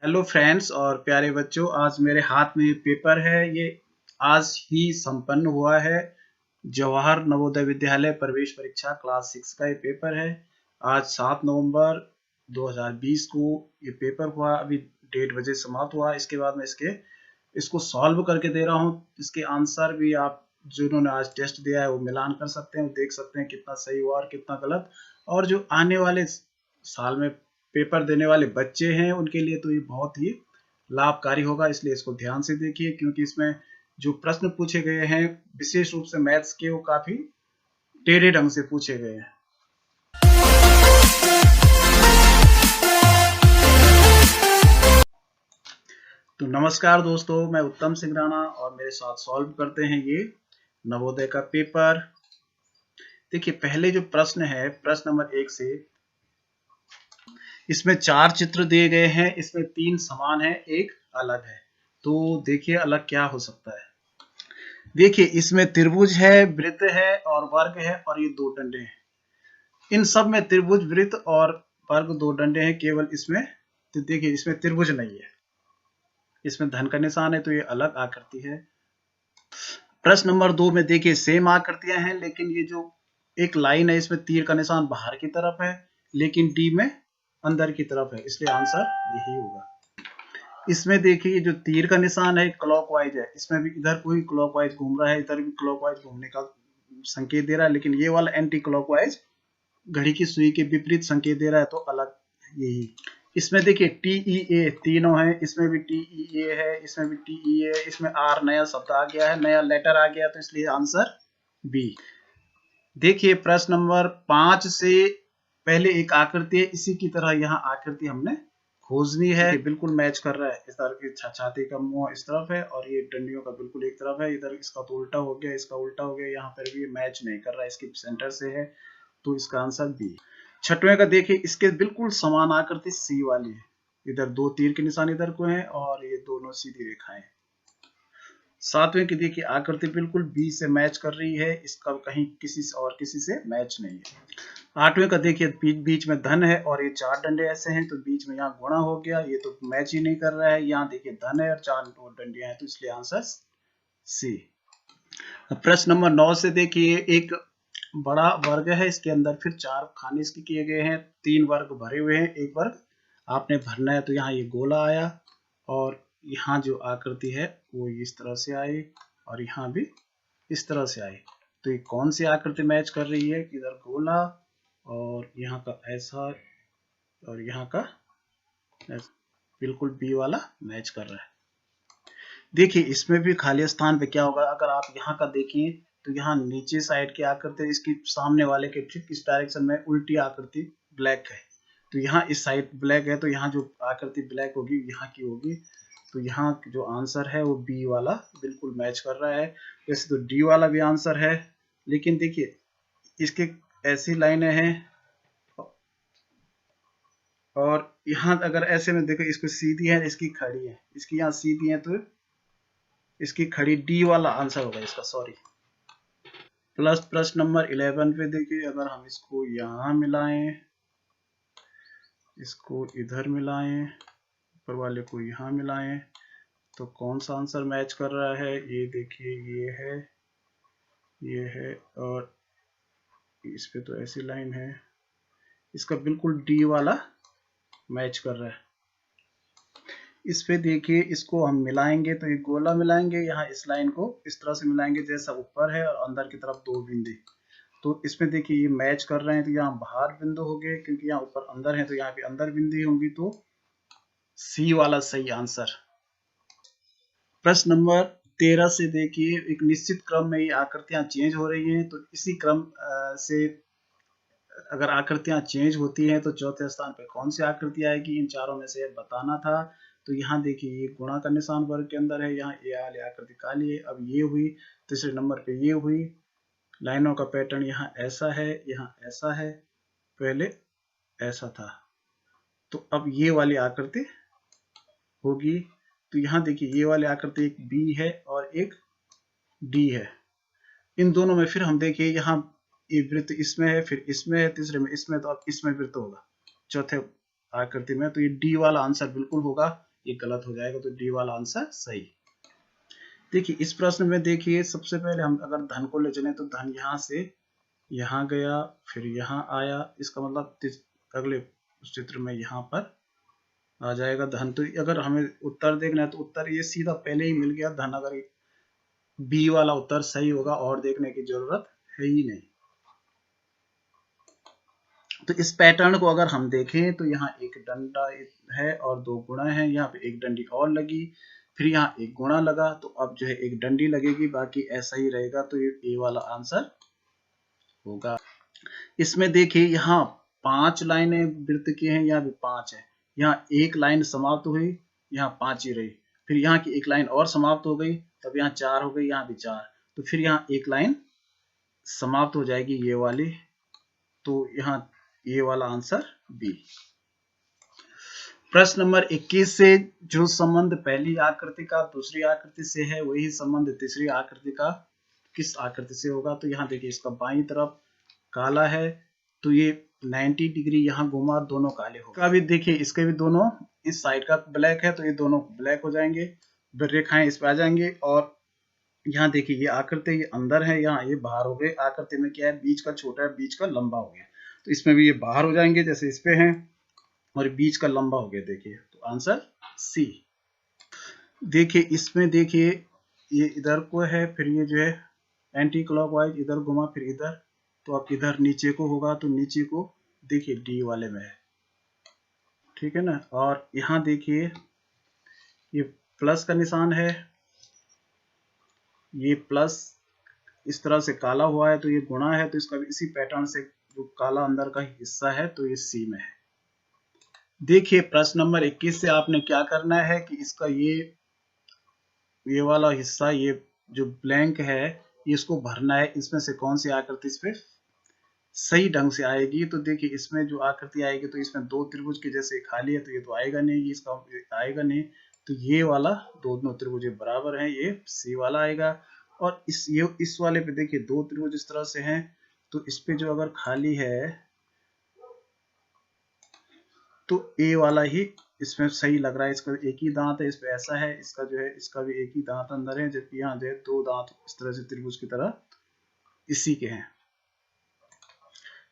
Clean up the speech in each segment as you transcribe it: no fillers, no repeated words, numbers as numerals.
Hello friends और प्यारे बच्चों, आज मेरे हाथ में पेपर है। ये आज ही संपन्न हुआ है। जवाहर नवोदय विद्यालय प्रवेश परीक्षा क्लास 6 का ये पेपर है। आज 7 नवंबर 2020 को ये पेपर हुआ। अभी 1:30 बजे समाप्त हुआ। इसके बाद मैं इसको सॉल्व करके दे रहा हूँ। इसके आंसर भी आप जिन्होंने आज टेस्ट दिया है वो मिलान कर सकते हैं, देख सकते हैं कितना सही हुआ और कितना गलत। और जो आने वाले साल में पेपर देने वाले बच्चे हैं उनके लिए तो ये बहुत ही लाभकारी होगा, इसलिए इसको ध्यान से देखिए, क्योंकि इसमें जो प्रश्न पूछे गए हैं विशेष रूप से मैथ्स के, वो काफी टेढ़े ढंग से पूछे गए हैं। तो नमस्कार दोस्तों, मैं उत्तम सिंह राणा और मेरे साथ सॉल्व करते हैं ये नवोदय का पेपर। देखिए, पहले जो प्रश्न है, प्रश्न नंबर 1 से, इसमें 4 चित्र दिए गए हैं। इसमें 3 समान है, एक अलग है। तो देखिए अलग क्या हो सकता है। देखिए, इसमें त्रिभुज है, वृत्त है और वर्ग है, और ये 2 डंडे हैं। इन सब में त्रिभुज, वृत्त और वर्ग 2 डंडे हैं। केवल इसमें तो देखिए इसमें त्रिभुज नहीं है, इसमें धन का निशान है, तो ये अलग आकृति है। प्रश्न नंबर 2 में देखिए सेम आकृतियां हैं, लेकिन ये जो एक लाइन है इसमें तीर का निशान बाहर की तरफ है, लेकिन डी में अंदर की तरफ है, इसलिए आंसर यही होगा। इसमें देखिए जो तीर का निशान है क्लॉकवाइज है, इसमें भी इधर कोई क्लॉकवाइज घूम रहा है, इधर भी क्लॉकवाइज घूमने का संकेत दे रहा है, लेकिन ये वाला एंटी क्लॉकवाइज घड़ी की सुई के विपरीत संकेत दे रहा है, तो अलग यही। इसमें देखिए TEA तीनों है, इसमें भी TEA है, इसमें भी TEA है, इसमें R नया शब्द आ गया है, नया लेटर आ गया, तो इसलिए आंसर बी। देखिए प्रश्न नंबर 5 से पहले एक आकृति है, इसी की तरह यहाँ आकृति हमने खोजनी है। बिल्कुल मैच कर रहा है, इस तरह की छाती का मुंह इस तरफ है और ये डंडियों का बिल्कुल एक तरफ है, इधर इसका तो उल्टा हो गया, इसका उल्टा हो गया, यहाँ पर भी मैच नहीं कर रहा है, इसकी सेंटर से है, तो इसका आंसर बी। छठवें का देखिए, इसके बिल्कुल समान आकृति सी वाली है, इधर 2 तीर के निशान इधर को है और ये दोनों सीधी रेखाएं। सातवें की देखिए आकृति बिल्कुल बी से मैच कर रही है, इसका कहीं किसी से मैच नहीं है। आठवें का देखिए बीच में धन है और ये 4 डंडे ऐसे हैं, तो बीच में यहाँ गुणा हो गया, ये तो मैच ही नहीं कर रहा है। यहाँ देखिए धन है और 4 डंडियां हैं, तो इसलिए आंसर सी। प्रश्न नंबर 9 से देखिए, एक बड़ा वर्ग है, इसके अंदर फिर 4 खाने इसके किए गए हैं, 3 वर्ग भरे हुए हैं, एक वर्ग आपने भरना है, तो यहाँ ये गोला आया और यहाँ जो आकृति है वो इस तरह से आई और यहाँ भी इस तरह से आई। तो ये कौन सी आकृति मैच कर रही है, इधर गोला और यहाँ का ऐसा और यहाँ का बिल्कुल बी वाला मैच कर रहा है। देखिए इसमें भी खाली स्थान पे क्या होगा, अगर आप यहाँ का देखिए तो यहाँ नीचे साइड की आकृति इसकी सामने वाले के ठीक इस डायरेक्शन में उल्टी आकृति ब्लैक है, तो यहाँ इस साइड ब्लैक है, तो यहाँ जो आकृति ब्लैक होगी यहाँ की होगी, तो यहाँ जो आंसर है वो बी वाला बिल्कुल मैच कर रहा है। वैसे तो डी वाला भी आंसर है, लेकिन देखिए इसके ऐसी लाइनें हैं और यहाँ अगर ऐसे में देखो, इसको सीधी है, इसकी खड़ी है, इसकी यहाँ सीधी है, तो इसकी खड़ी, डी वाला आंसर होगा इसका, सॉरी। प्लस प्रश्न नंबर 11 पे देखिए, अगर हम इसको यहाँ मिलाएं, इसको इधर मिलाएं, ऊपर वाले को यहाँ मिलाएं, तो कौन सा आंसर मैच कर रहा है, ये देखिए ये है और इस पे तो ऐसी लाइन है, इसका बिल्कुल डी वाला मैच कर रहा है। इस पे देखिए, इसको हम मिलाएंगे तो ये गोला मिलाएंगे, यहाँ इस लाइन को इस तरह से मिलाएंगे जैसा ऊपर है और अंदर की तरफ 2 बिंदु, तो इसमें देखिए ये मैच कर रहे हैं, तो यहाँ बाहर बिंदु हो गए, क्योंकि यहाँ ऊपर अंदर है तो यहाँ भी अंदर बिंदु होंगी, तो सी वाला सही आंसर। प्रश्न नंबर 13 से देखिए, एक निश्चित क्रम में ये आकृतियां चेंज हो रही हैं, तो इसी क्रम से अगर आकृतियां चेंज होती हैं तो चौथे स्थान पे कौन सी आकृति आएगी, इन चारों में से बताना था। तो यहाँ देखिए ये गुणा का निशान वर्ग के अंदर है, यहाँ ये वाली आकृति काली है, अब ये हुई, तीसरे नंबर पे ये हुई, लाइनों का पैटर्न यहाँ ऐसा है, यहाँ ऐसा है, पहले ऐसा था, तो अब ये वाली आकृति होगी। तो यहाँ देखिए ये वाली आकृति एक बी है और एक डी है, इन दोनों में फिर हम देखिए यहाँ ये वृत्त इसमें है, फिर इसमें है, तीसरे में इसमें, तो अब इसमें वृत्त होगा चौथे आकृति में, तो ये डी वाला आंसर बिल्कुल होगा, ये गलत हो जाएगा, तो डी वाला आंसर सही। देखिए इस प्रश्न में देखिए सबसे पहले हम अगर धन को ले चले तो धन यहाँ से यहाँ गया, फिर यहाँ आया, इसका मतलब अगले चित्र में यहाँ पर आ जाएगा धन। तो अगर हमें उत्तर देखना है तो उत्तर ये सीधा पहले ही मिल गया धन, अगर बी वाला उत्तर सही होगा और देखने की जरूरत है ही नहीं। तो इस पैटर्न को अगर हम देखें तो यहाँ एक डंडा है और दो गुणा है, यहाँ पे एक डंडी और लगी, फिर यहाँ एक गुणा लगा, तो अब जो है एक डंडी लगेगी, बाकी ऐसा ही रहेगा, तो ये ए वाला आंसर होगा। इसमें देखिए यहाँ 5 लाइनें वृत्त की हैं, यहाँ भी 5 है, यहाँ एक लाइन समाप्त हुई, यहाँ 5 ही रही, फिर यहाँ की एक लाइन और समाप्त हो गई, तब यहाँ 4 हो गई, यहाँ भी 4, तो फिर यहाँ एक लाइन समाप्त हो जाएगी ये वाली, तो यहाँ ये वाला आंसर बी। प्रश्न नंबर 21 से जो संबंध पहली आकृति का दूसरी आकृति से है वही संबंध तीसरी आकृति का किस आकृति से होगा। तो यहाँ देखिए इसका बाईं तरफ काला है, तो ये 90 डिग्री यहाँ घुमा, दोनों काले हो गए। अभी देखिए इसके भी दोनों, इस साइड का ब्लैक है तो ये दोनों ब्लैक हो जाएंगे, रेखाएं इस पे आ जाएंगे, और यहाँ देखिए ये आकृति ये अंदर है, यहाँ ये बाहर हो गए। आकृति में क्या है, बीच का छोटा है, बीच का लंबा हो गया, तो इसमें भी ये बाहर हो जाएंगे जैसे इस पे हैं, और बीच का लंबा हो गया। देखिए तो आंसर सी। देखिए इसमें देखिए ये इधर को है, फिर ये जो है एंटी क्लॉकवाइज इधर घुमा, फिर इधर, तो अब इधर नीचे को होगा, तो नीचे को देखिए डी वाले में है, ठीक है ना। और यहाँ देखिए ये प्लस का निशान है, ये प्लस इस तरह से काला हुआ है, तो ये गुणा है, तो इसका भी इसी पैटर्न से जो काला अंदर का हिस्सा है तो ये सी में है। देखिए प्रश्न नंबर 21 से आपने क्या करना है कि इसका ये वाला हिस्सा, ये जो ब्लैंक है, इसको भरना है, इसमें से कौन सी आकृति इस पे सही ढंग से आएगी। तो देखिए इसमें जो आकृति आएगी, तो इसमें दो त्रिभुज के जैसे खाली है, तो ये तो आएगा नहीं, इसका आएगा नहीं, तो ये वाला दोनों त्रिभुज बराबर हैं, ये सी वाला आएगा। और इस वाले पे देखिए दो त्रिभुज इस तरह से हैं, तो इस पे जो अगर खाली है तो ए वाला ही इसमें सही लग रहा है। इसका एक ही दांत है, इस पे ऐसा है, इसका जो है इसका भी एक ही दांत अंदर है, जबकि यहाँ जो है दो दांत इस तरह से त्रिभुज की तरह इसी के हैं।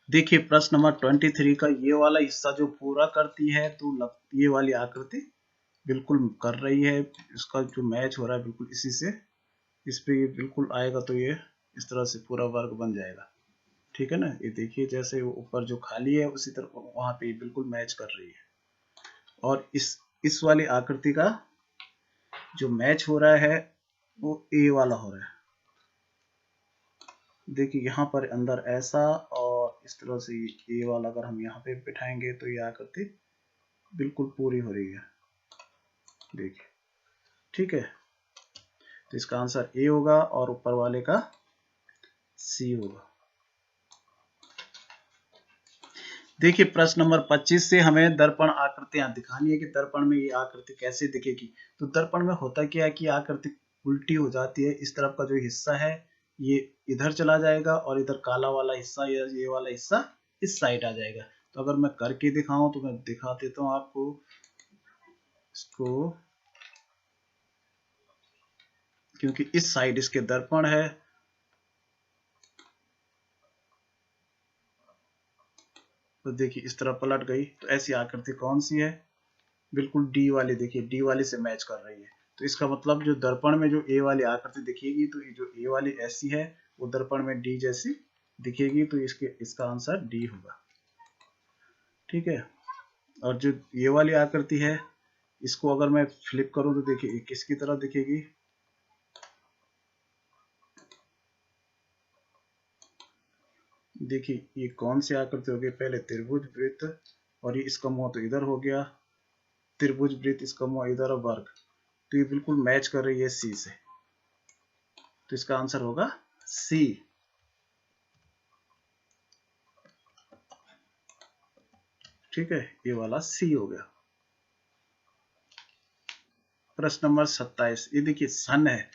देखिए प्रश्न नंबर 23 का ये वाला हिस्सा जो पूरा करती है, तो ये वाली आकृति बिल्कुल कर रही है, इसका जो मैच हो रहा है बिल्कुल इसी से, इस पे ये बिल्कुल आएगा, तो ये इस तरह से पूरा वर्ग बन जाएगा, ठीक है ना। ये देखिए जैसे वो ऊपर जो खाली है उसी तरह वहां पे बिल्कुल मैच कर रही है। और इस वाली आकृति का जो मैच हो रहा है वो ए वाला हो रहा है। देखिए यहाँ पर अंदर ऐसा, और इस तरह से ए वाला अगर हम यहाँ पे बिठाएंगे तो ये आकृति बिल्कुल पूरी हो रही है, देखिए, ठीक है। तो इसका आंसर ए होगा और ऊपर वाले का सी होगा। देखिए प्रश्न नंबर 25 से हमें दर्पण आकृतियां दिखानी है कि दर्पण में ये आकृति कैसे दिखेगी। तो दर्पण में होता क्या है कि आकृति उल्टी हो जाती है, इस तरफ का जो हिस्सा है ये इधर चला जाएगा, और इधर काला वाला हिस्सा या ये वाला हिस्सा इस साइड आ जाएगा। तो अगर मैं करके दिखाऊं तो मैं दिखा देता हूं आपको इसको, क्योंकि इस साइड इसके दर्पण है, तो देखिए इस तरह पलट गई। तो ऐसी आकृति कौन सी है, बिल्कुल डी वाली, देखिए डी वाली से मैच कर रही है। तो इसका मतलब जो दर्पण में जो ए वाली आकृति दिखेगी, तो ये जो ए वाली ऐसी है वो दर्पण में डी जैसी दिखेगी, तो इसका आंसर डी होगा, ठीक है। और जो ये वाली आकृति है, इसको अगर मैं फ्लिप करूं तो देखिए किसकी तरह दिखेगी, देखिए ये कौन सी आकृति होगी, पहले त्रिभुज वृत्त, और ये इसका मुंह तो इधर हो गया, त्रिभुज वृत्त इसका मुंह इधर, वर्ग, तो ये बिल्कुल मैच कर रही है सी से, तो इसका आंसर होगा सी। ठीक है, ये वाला सी हो गया। प्रश्न नंबर 27, ये देखिए सन है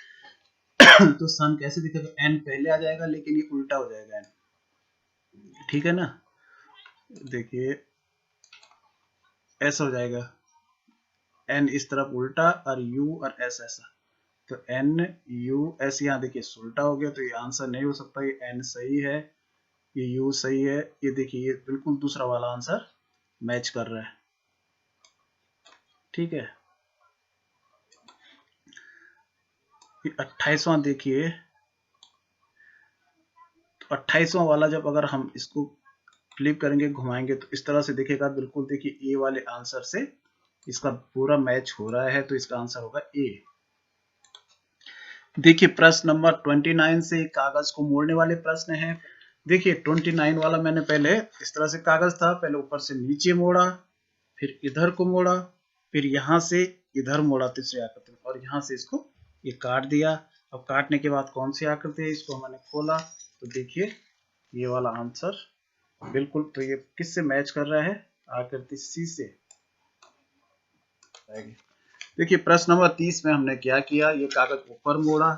तो सन कैसे दिखेगा, एन पहले आ जाएगा लेकिन ये उल्टा हो जाएगा एन, ठीक है ना। देखिए ऐसा हो जाएगा, एन इस तरफ उल्टा और यू और एस ऐसा, तो एन यू एस यहाँ देखिए उल्टा हो गया, तो ये आंसर नहीं हो सकता। ये एन सही है, ये यू सही है, ये देखिए ये बिल्कुल दूसरा वाला आंसर मैच कर रहा है। ठीक है, 28वां देखिए, तो 28वां वाला जब अगर हम इसको फ्लिप करेंगे, घुमाएंगे, तो इस तरह से दिखेगा। बिल्कुल देखिए ए वाले आंसर से इसका पूरा मैच हो रहा है, तो इसका आंसर होगा ए। देखिए प्रश्न नंबर 29 से कागज को मोड़ने वाले प्रश्न है। देखिए 29 वाला मैंने पहले इस तरह से कागज था, पहले ऊपर से नीचे मोड़ा, फिर इधर को मोड़ा, फिर यहाँ से इधर मोड़ा तीसरी आकृति में, और यहाँ से इसको ये काट दिया। अब काटने के बाद कौन सी आकृति है, इसको मैंने खोला, तो देखिए ये वाला आंसर बिल्कुल, तो ये किससे मैच कर रहा है, आकृति सी से। देखिए प्रश्न नंबर 30 में हमने क्या किया, ये कागज ऊपर मोड़ा,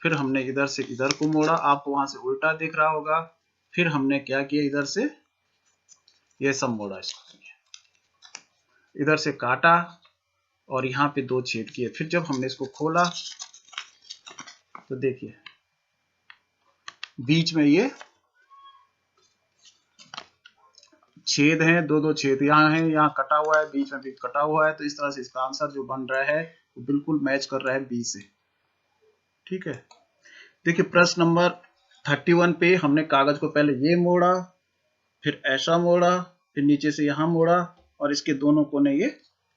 फिर हमने इधर से इधर को मोड़ा, आपको वहां से उल्टा दिख रहा होगा, फिर हमने क्या किया, इधर से ये सब मोड़ा, इसको इधर से काटा और यहाँ पे 2 छेद किए। फिर जब हमने इसको खोला तो देखिए बीच में ये छेद हैं, 2 छेद यहाँ हैं, यहाँ कटा हुआ है, बीच में भी कटा हुआ है, तो इस तरह से इसका आंसर जो बन रहा है वो बिल्कुल मैच कर रहा है बी से। ठीक है, देखिए प्रश्न नंबर 31 पे हमने कागज को पहले ये मोड़ा, फिर ऐसा मोड़ा, फिर नीचे से यहाँ मोड़ा, और इसके दोनों कोने ये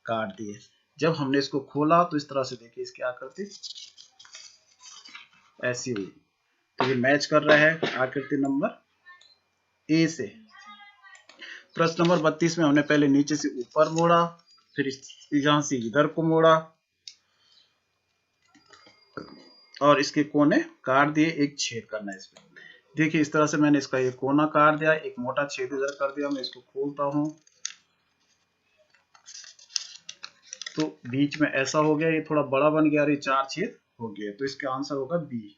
काट दिए। जब हमने इसको खोला तो इस तरह से देखिए इसकी आकृति ऐसी हुई, तो ये मैच कर रहा है आकृति नंबर ए से। प्रश्न नंबर 32 में हमने पहले नीचे से ऊपर मोड़ा, फिर यहां से इधर को मोड़ा और इसके कोने काट दिए, एक छेद करना है इसमें। देखिए इस तरह से मैंने इसका एक कोना काट दिया, एक मोटा छेद इधर कर दिया। मैं इसको खोलता हूं तो बीच में ऐसा हो गया, ये थोड़ा बड़ा बन गया और ये 4 छेद हो गए, तो इसका आंसर होगा बी।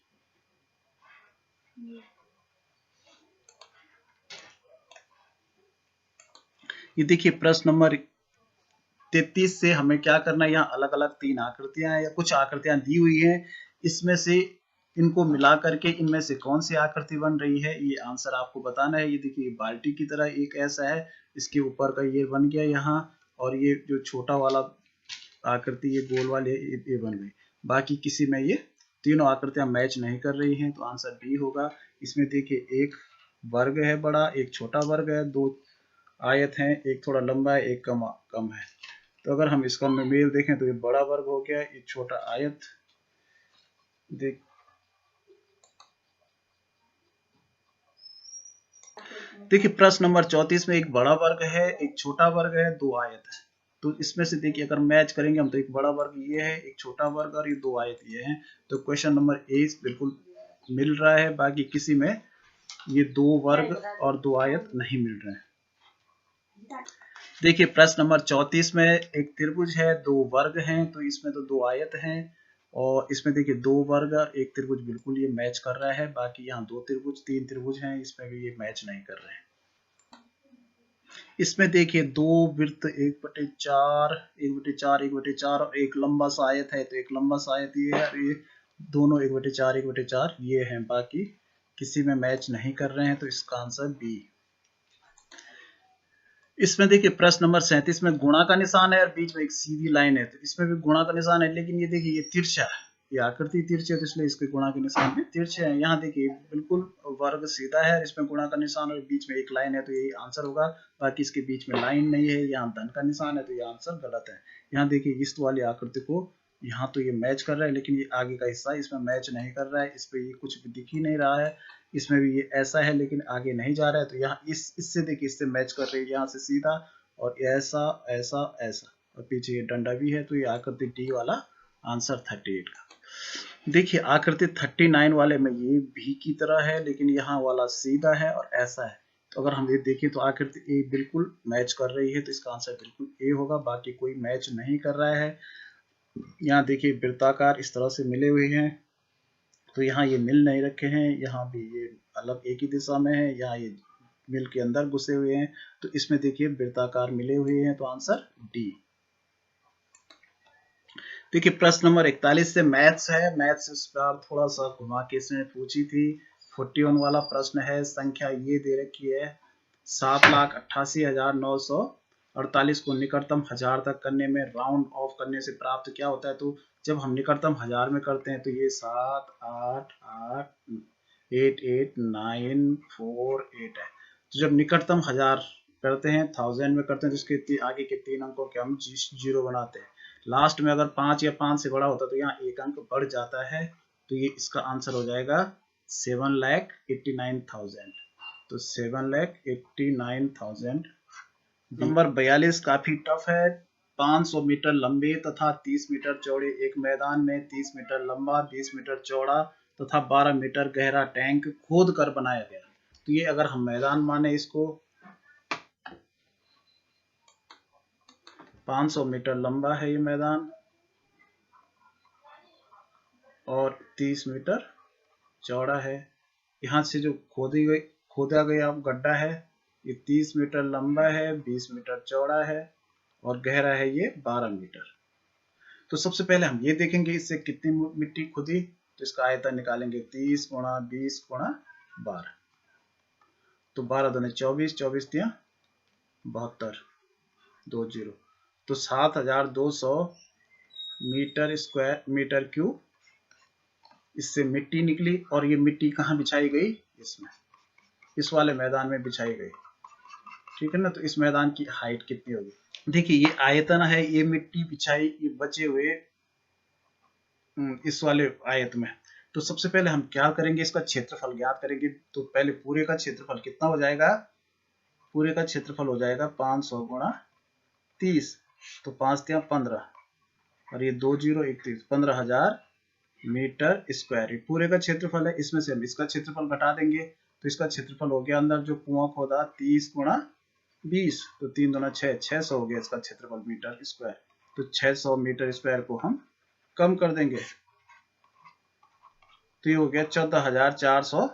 ये देखिए प्रश्न नंबर 33 से हमें क्या करना है, यहाँ अलग अलग 3 आकृतियां या कुछ आकृतियां दी हुई हैं, इसमें से इनको मिला करके इनमें से कौन सी आकृति बन रही है, ये आंसर आपको बताना है। ये देखिए बाल्टी की तरह एक ऐसा है, इसके ऊपर का ये बन गया यहाँ, और ये जो छोटा वाला आकृति ये गोल वाली ये बन गई। बाकी किसी में ये तीनों आकृतियां मैच नहीं कर रही हैं, तो आंसर बी होगा। इसमें देखिए एक वर्ग है बड़ा, एक छोटा वर्ग है, 2 आयत हैं, एक थोड़ा लंबा है, एक कम है। तो अगर हम इसका मेल देखें तो ये बड़ा वर्ग हो गया, ये छोटा आयत। देखिए प्रश्न नंबर 34 में एक बड़ा वर्ग है, एक छोटा वर्ग है, 2 आयत है। तो इसमें से देखिए अगर मैच करेंगे हम, तो एक बड़ा वर्ग ये है, एक छोटा वर्ग और ये 2 आयत ये हैं। तो क्वेश्चन नंबर ए बिल्कुल मिल रहा है, बाकी किसी में ये 2 वर्ग और 2 आयत नहीं मिल रहे हैं। देखिए प्रश्न नंबर 34 में एक त्रिभुज है, 2 वर्ग हैं, तो इसमें तो 2 आयत हैं, और इसमें देखिए 2 वर्ग और एक त्रिभुज बिल्कुल ये मैच कर रहा है। बाकी यहाँ 2 त्रिभुज 3 त्रिभुज हैं, इसमें भी ये मैच नहीं कर रहे हैं। इसमें देखिए 2 वृत्त 1/4 1/4 1/4 और एक लंबा सा आयत है, तो एक लंबा सा आयत ये है, और ये दोनों 1/4 1/4 ये हैं, बाकी किसी में मैच नहीं कर रहे हैं, तो इसका आंसर बी। इसमें देखिए प्रश्न नंबर 37 में गुणा का निशान है और बीच में एक सीधी लाइन है, तो इसमें भी गुणा का निशान है, लेकिन ये देखिए ये तिरछा है, ये आकृति तिरछी है, तो इसलिए इसके गुणा के निशान भी तिरछे हैं। यहाँ देखिए बिल्कुल वर्ग सीधा है, इसमें गुणा का निशान और बीच में एक लाइन है, तो यही आंसर होगा। बाकी इसके बीच में लाइन नहीं है, यहाँ धन का निशान है, तो ये आंसर गलत है। यहाँ देखिए इस वाली आकृति को यहाँ तो ये मैच कर रहा है, लेकिन ये आगे का हिस्सा इसमें मैच नहीं कर रहा है, इस पे ये कुछ भी दिख ही नहीं रहा है। इसमें भी ये ऐसा है लेकिन आगे नहीं जा रहा है, तो यहाँ इससे देखिए इससे मैच कर रही है, यहाँ से सीधा और ऐसा ऐसा ऐसा, और पीछे ये डंडा भी है, तो ये आकृति डी वाला आंसर 38 का। देखिए आकृति 39 वाले में ये भी की तरह है, लेकिन यहाँ वाला सीधा है और ऐसा है, तो अगर हम ये देखें तो आकृति ए बिल्कुल मैच कर रही है, तो इसका आंसर बिल्कुल ए होगा। बाकी कोई मैच नहीं कर रहा है। यहाँ देखिए वृत्ताकार इस तरह से मिले हुए हैं, तो यहाँ ये मिल नहीं रखे हैं, यहाँ भी ये अलग एक ही दिशा में है, यहाँ ये मिल के अंदर घुसे हुए हैं, तो इसमें देखिए वृत्ताकार मिले हुए हैं, तो आंसर डी। देखिए प्रश्न नंबर 41 से मैथ्स है। मैथ्स इस बार थोड़ा सा घुमा के इसमें पूछी थी। 41 वाला प्रश्न है। संख्या ये दे रखी है 7,88,948 को निकटतम हजार तक करने में राउंड ऑफ करने से प्राप्त क्या होता है। तो जब हम निकटतम हजार में करते हैं तो ये 7 8 8 8 8 9 4 8 है। तो जब निकटतम हजार करते हैं, 1000 में करते हैं, तो इसके आगे के 3 अंकों के हम जीरो बनाते हैं। लास्ट में अगर 5 या 5 से बड़ा होता तो यहाँ एक अंक बढ़ जाता है। तो ये इसका आंसर हो जाएगा 7,89,000। तो 7,89,000। नंबर 42 काफी टफ है। 500 मीटर लंबे तथा 30 मीटर चौड़े एक मैदान में 30 मीटर लंबा 20 मीटर चौड़ा तथा 12 मीटर गहरा टैंक खोद कर बनाया गया। तो ये अगर हम मैदान माने इसको, 500 मीटर लंबा है ये मैदान और 30 मीटर चौड़ा है। यहाँ से जो खोदा गया गड्ढा है ये 30 मीटर लंबा है, 20 मीटर चौड़ा है और गहरा है ये 12 मीटर। तो सबसे पहले हम ये देखेंगे इससे कितनी मिट्टी खुदी। तो इसका आयतन निकालेंगे 30 गुणा 20 गुणा 12। तो 12 दूनी 24, 24 दिया 72, 20। तो 7,200 मीटर क्यूब इससे मिट्टी निकली। और ये मिट्टी कहाँ बिछाई गई, इसमें, इस वाले मैदान में बिछाई गई। ठीक है ना। तो इस मैदान की हाइट कितनी होगी। देखिए ये आयतन है, ये मिट्टी बिछाई, ये बचे हुए इस वाले आयत में। तो सबसे पहले हम क्या करेंगे, इसका क्षेत्रफल ज्ञात करेंगे। तो पहले पूरे का क्षेत्रफल कितना हो जाएगा, पूरे का क्षेत्रफल हो जाएगा 500 गुणा 30। तो 5 दिया 15 और ये 2 0 31, 15,000 मीटर स्क्वायर। ये पूरे का क्षेत्रफल है। इसमें से हम इसका क्षेत्रफल घटा देंगे तो इसका क्षेत्रफल हो गया अंदर जो कुआं खोदा 30 गुणा 20। तो 3 दूना 6, 600 हो गया इसका क्षेत्रफल मीटर स्क्वायर। तो 600 मीटर स्क्वायर को हम कम कर देंगे तो ये हो गया 14,400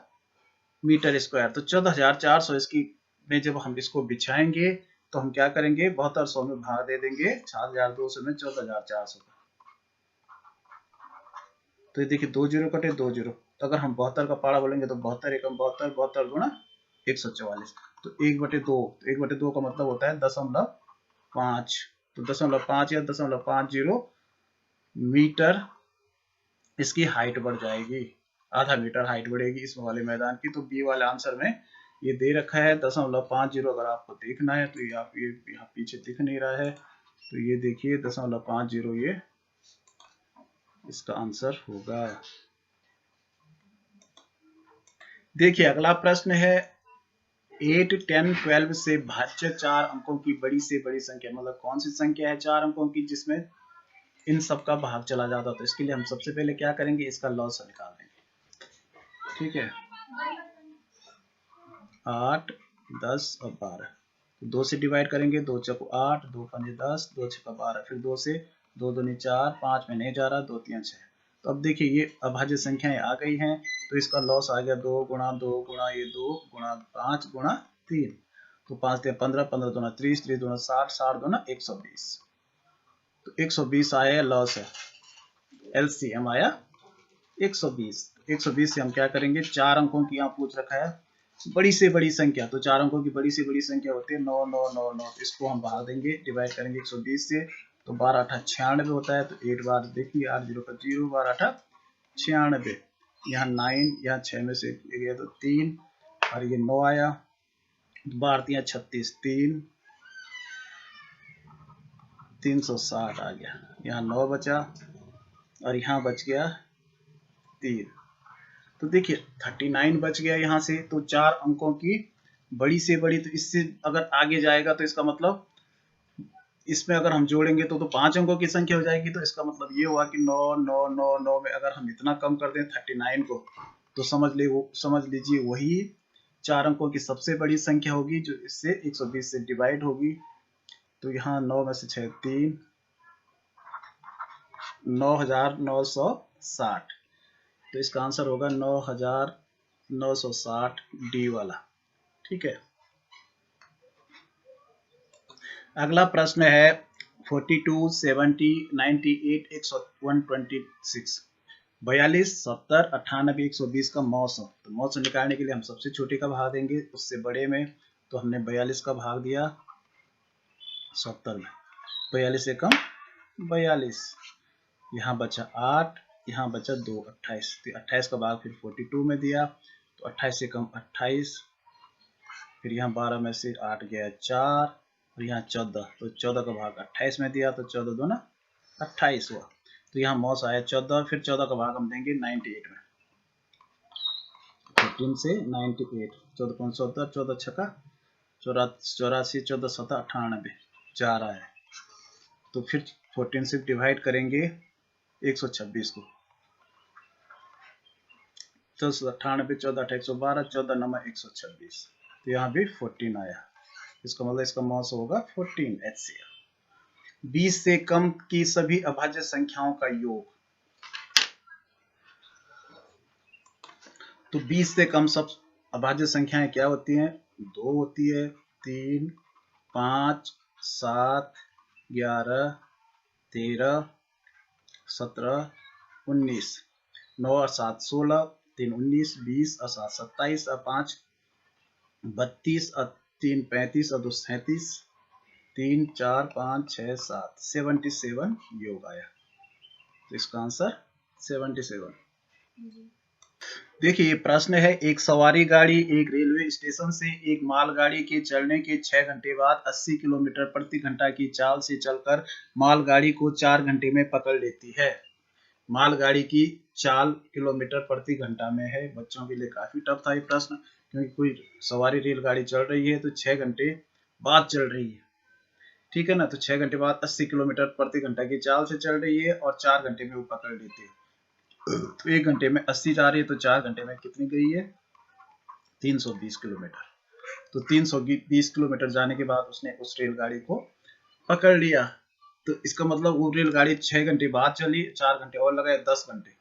मीटर स्क्वायर। तो 14,400 इसकी में जब हम इसको बिछाएंगे तो हम क्या करेंगे, 7200 में भाग दे देंगे 7,200 में 14,400 का। तो ये देखिए 2 जीरो कटे 2 जीरो। तो अगर हम 72 का पारा बोलेंगे तो 72 एकम 72, 72 गुणा 144। तो 1/2, तो 1/2 का मतलब होता है 0.5। तो 0.5 या 0.50 मीटर इसकी हाइट बढ़ जाएगी। आधा मीटर हाइट बढ़ेगी इस वाले मैदान की। तो बी वाले आंसर में ये दे रखा है 0.50। अगर आपको देखना है तो ये आप ये यहाँ पीछे दिख नहीं रहा है तो ये देखिए 0.50 ये इसका आंसर होगा। देखिए अगला प्रश्न है 8, 10, 12 से भाज्य 4 अंकों की बड़ी से बड़ी संख्या। मतलब कौन सी संख्या है 4 अंकों की जिसमें इन सब का भाग चला जाता। तो इसके लिए हम सबसे पहले क्या करेंगे, इसका लॉस निकाल देंगे। ठीक है, 8, 10 और 12। 2 से डिवाइड करेंगे, 2 चौको 8, 2 पंजे 10, 2 छक्का 12। फिर 2 से 2 दूनी 4, 5 में नहीं जा रहा, 2 3 6। तो अब देखिए ये अभाज्य संख्याएं आ गई हैं। तो इसका लॉस आ गया 2 गुणा 2 गुणा ये 2 गुणा 5 गुणा 3। तो 5 दिया 15, 15 दूना 30, 30 दूना 60, 60 दूना 120। तो 120 आया लॉस है। एलसीएम आया 120। 120 से हम क्या करेंगे, 4 अंकों की यहाँ पूछ रखा है बड़ी से बड़ी संख्या। तो 4 अंकों की बड़ी से बड़ी संख्या होती है 9 9 9 9। तो इसको हम भाग देंगे, डिवाइड करेंगे 120 से। तो 12 8 96 होता है। तो 8 बार देखिए 8 0 का 0, 12 8 96। यहाँ 9, यहाँ 6 में से गया तो 3 और ये 9 आया। 12 3 36, 360 आ गया। यहाँ 9 बचा और यहाँ बच गया 3। तो देखिए 39 बच गया यहाँ से। तो 4 अंकों की बड़ी से बड़ी, तो इससे अगर आगे जाएगा तो इसका मतलब इसमें अगर हम जोड़ेंगे तो 5 अंकों की संख्या हो जाएगी। तो इसका मतलब ये हुआ कि 9 9 9 9 में अगर हम इतना कम कर दें 39 को तो समझ लीजिए वही 4 अंकों की सबसे बड़ी संख्या होगी जो इससे 120 से डिवाइड होगी। तो यहाँ 9 में से 6 3, 9,960। तो इसका आंसर होगा 9,960 डी वाला। ठीक है, अगला प्रश्न है 42, 70, 98, 126, 42, 70, 98, 120 का मौसम। तो मौसम निकालने के लिए हम सबसे छोटे का भाग देंगे उससे बड़े में। तो हमने 42 का भाग दिया 70 में, 42 से कम 42, यहाँ बचा 8, यहाँ बचा 2, 28। तो 28 का भाग फिर 42 में दिया, तो 28 से कम 28, फिर यहाँ 12 में से 8 गया 4, और यहाँ 14, तो 14 का भाग 28 में दिया, तो 14 2 ना 28 हुआ। तो यहाँ मौस आया 14, फिर 14 का भाग हम देंगे 98 में, 15 से 98, 14 5 17, 14 छक्का 84, 14 7 98 जा रहा है। तो फिर 14 से डिवाइड करेंगे 126 को, 98, 14 8 112, 14 नंबर 126, तो यहाँ भी 14 आया। इसका मतलब इसका मौस होगा 14 HCl। 20 से कम की सभी अभाज्य संख्याओं का योग। तो 20 से कम सब अभाज्य संख्याएं क्या होती हैं? 2 होती है, 3, 5, 7, 11, 13, 17, 19, 9 और 7 16, 3 19, 20 और 7 27 और 5 32 और 3 35 और 2 37, 3 4 5 6 7 77 योग आया। तो इसका आंसर 77। देखिए, ये प्रश्न है, एक सवारी गाड़ी एक रेलवे स्टेशन से एक मालगाड़ी के चलने के 6 घंटे बाद 80 किलोमीटर प्रति घंटा की चाल से चलकर मालगाड़ी को 4 घंटे में पकड़ लेती है। मालगाड़ी की चाल किलोमीटर प्रति घंटा में है। बच्चों के लिए काफी टफ था ये प्रश्न, क्योंकि कोई सवारी रेलगाड़ी चल रही है तो 6 घंटे बाद चल रही है, ठीक है ना। तो 6 घंटे बाद 80 किलोमीटर प्रति घंटा की चाल से चल रही है और 4 घंटे में वो पकड़ लेती है। तो 1 घंटे में 80 जा रही है, तो 4 घंटे में कितनी गई है? 320 किलोमीटर। तो 320 किलोमीटर जाने के बाद उसने उस रेलगाड़ी को पकड़ लिया। तो इसका मतलब वो रेलगाड़ी 6 घंटे बाद चली, 4 घंटे और लगाए, 10 घंटे।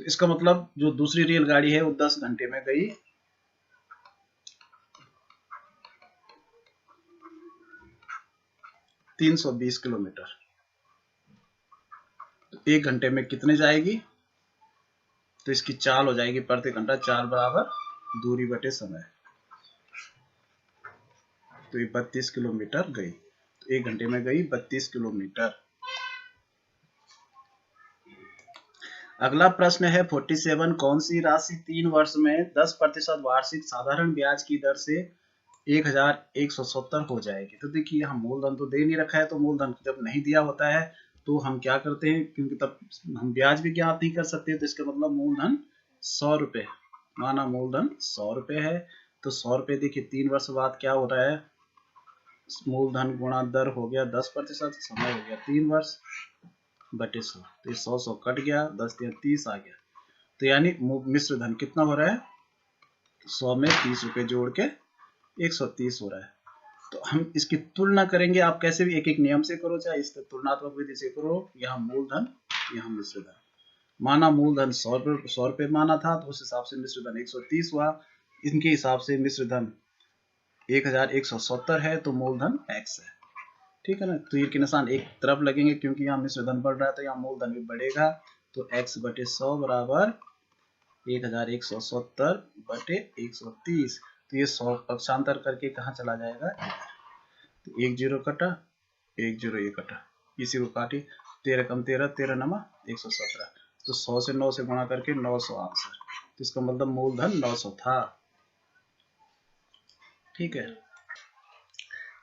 तो इसका मतलब जो दूसरी रेलगाड़ी है वो 10 घंटे में गई 320 किलोमीटर। तो 1 घंटे में कितने जाएगी? तो इसकी चाल हो जाएगी प्रति घंटा, चाल बराबर दूरी बटे समय। तो ये 32 किलोमीटर गई। तो 1 घंटे में गई 32 किलोमीटर। अगला प्रश्न है 47, कौन सी राशि 3 वर्ष में 10% वार्षिक साधारण ब्याज की दर से 1170 हो जाएगी? तो देखिए, यहाँ मूलधन तो दे नहीं रखा है, तो मूलधन जब नहीं दिया होता है तो हम क्या करते हैं, क्योंकि तब हम ब्याज भी ज्ञात नहीं कर सकते, तो इसका मतलब मूलधन 100 रुपए, माना मूलधन 100 रुपए है। तो 100 रुपए देखिए 3 वर्ष बाद क्या हो रहा है, मूलधन गुणा दर हो गया 10%, समय हो गया 3 वर्ष बटे 100। तो ये 100 कट गया, 10 30 आ गया। तो यानी मिश्र धन कितना हो रहा है? 100 में 30 रुपए जोड़ के 130 हो रहा है। तो हम इसकी तुलना करेंगे। आप कैसे भी एक एक नियम से करो, चाहे इस तुलनात्मक विधि से करो। यहाँ मूलधन, यहाँ मिश्र धन। माना मूलधन 100 रुपए माना था, तो उस हिसाब से मिश्र धन 130 हुआ। इनके हिसाब से मिश्र धन 1170 है, तो मूलधन x है, ठीक है ना। तीर के निशान एक तरफ लगेंगे, क्योंकि यहाँ मिश्र धन बढ़ रहा है तो यहाँ मूलधन भी बढ़ेगा। तो x बटे 100 बराबर 1170 बटे 130। तो ये 100 पक्षांतर करके कहाँ चला जाएगा? तो 1 0 कटा, 1 0 ये कटा, इसी को काटी, 13 कम 13, 13 नमा 117। तो 100 से 9 से गुणा करके 900 आंसर। तो इसका मतलब मूलधन 900 था, ठीक है।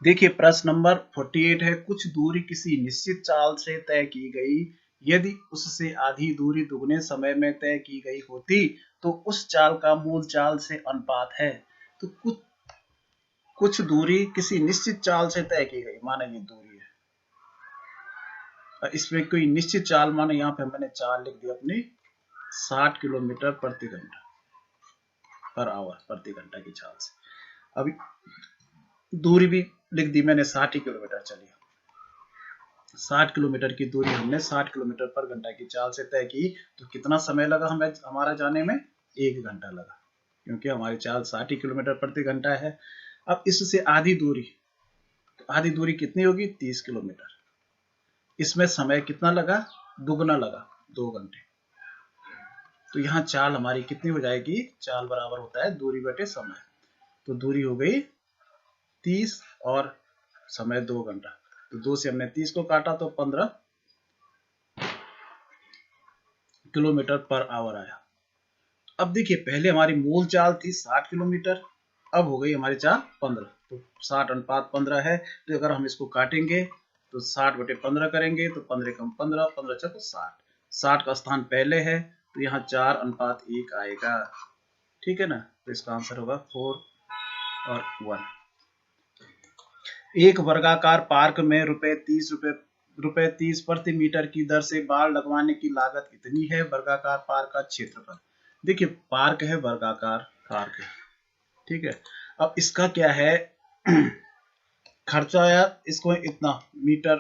देखिए, प्रश्न नंबर 48 है, कुछ दूरी किसी निश्चित चाल से तय की गई, यदि उससे आधी दूरी दुगने समय में तय की गई होती तो उस चाल का मूल चाल से अनुपात है। तो कुछ दूरी किसी निश्चित चाल से तय की गई, माना ये दूरी है, और इसमें कोई निश्चित चाल, माना यहाँ पे मैंने चाल लिख दी अपनी 60 किलोमीटर प्रति घंटा पर आवर, प्रति घंटा की चाल से। अभी दूरी भी लिख दी मैंने, 60 किलोमीटर चली। 60 किलोमीटर की दूरी हमने 60 किलोमीटर पर घंटा की चाल से तय की, तो कितना समय लगा हमें हमारा जाने में? 1 घंटा लगा, क्योंकि हमारी चाल 60 किलोमीटर प्रति घंटा है। अब इससे आधी दूरी, तो आधी दूरी कितनी होगी? 30 किलोमीटर। इसमें समय कितना लगा, दुगना लगा, 2 घंटे। तो यहाँ चाल हमारी कितनी हो जाएगी, चाल बराबर होता है दूरी बटे समय। तो दूरी हो गई 30 और समय 2 घंटा। तो 2 से हमने 30 को काटा तो 15 किलोमीटर पर आवर आया। अब देखिए पहले हमारी मूल चाल थी 60 किलोमीटर, अब हो गई हमारी चाल 15। तो 60 अनुपात 15 है। तो अगर हम इसको काटेंगे तो 60 बटे 15 करेंगे तो 15 कम 15, 15 चौको 60, 60 का स्थान पहले है तो यहाँ 4 अनुपात 1 आएगा। ठीक है ना। तो इसका आंसर होगा 4 और 1। एक वर्गाकार पार्क में रुपए 30 प्रति मीटर की दर से बाड़ लगवाने की लागत इतनी है। वर्गाकार पार्क का क्षेत्रफल। देखिए पार्क है, वर्गाकार पार्क है, ठीक है। अब इसका क्या है खर्चा आया, इसको इतना मीटर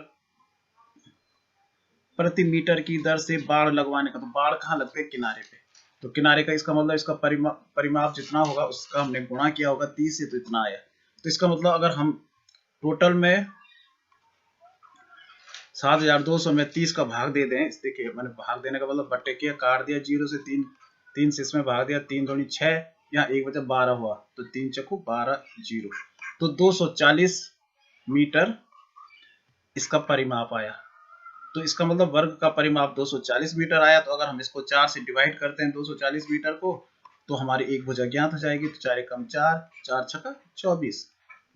प्रति मीटर की दर से बाड़ लगवाने का। तो बाड़ कहाँ लगते हैं, किनारे पे। तो किनारे का इसका मतलब इसका परिमाप जितना होगा उसका हमने गुणा किया होगा 30 से, तो इतना आया। तो इसका मतलब अगर हम टोटल में 7200 में 30 का भाग दे दें, देखिए मैंने भाग देने का मतलब बट्टे किया, काट दिया 0 से 3 से इसमें भाग दिया, 3 दूनी 6, यहाँ 1 बचा 12 हुआ, तो 3 चक्कू 12 0, तो 240 मीटर इसका परिमाप आया। तो इसका मतलब वर्ग का परिमाप 240 मीटर आया। तो अगर हम इसको 4 से डिवाइड करते हैं 240 मीटर को, तो हमारी एक भुजा ज्ञात हो जाएगी। तो 4 एकम 4, 4 छक्का 24,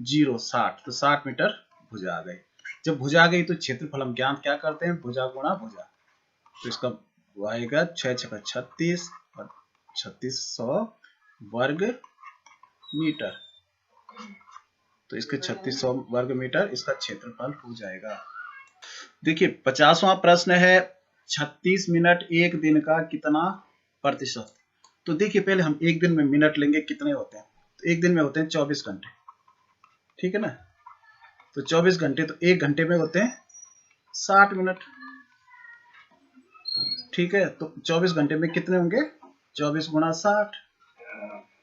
0 60, तो 60 मीटर भुजा आ गई। जब भुजा आ गई तो क्षेत्रफल हम ज्ञात क्या करते हैं, भुजा गुणा भुजा। तो इसका आएगा 6 छक्का 36 और 3600 वर्ग मीटर। तो इसके 3600 वर्ग मीटर इसका क्षेत्रफल हो जाएगा। देखिए 50वां प्रश्न है 36 मिनट एक दिन का कितना प्रतिशत। तो देखिए पहले हम एक दिन में मिनट लेंगे, कितने होते हैं। तो एक दिन में होते हैं 24 घंटे, ठीक है ना। तो 24 घंटे, तो एक घंटे में होते हैं 60 मिनट, ठीक है। तो 24 घंटे में कितने होंगे, 24 गुणा 60,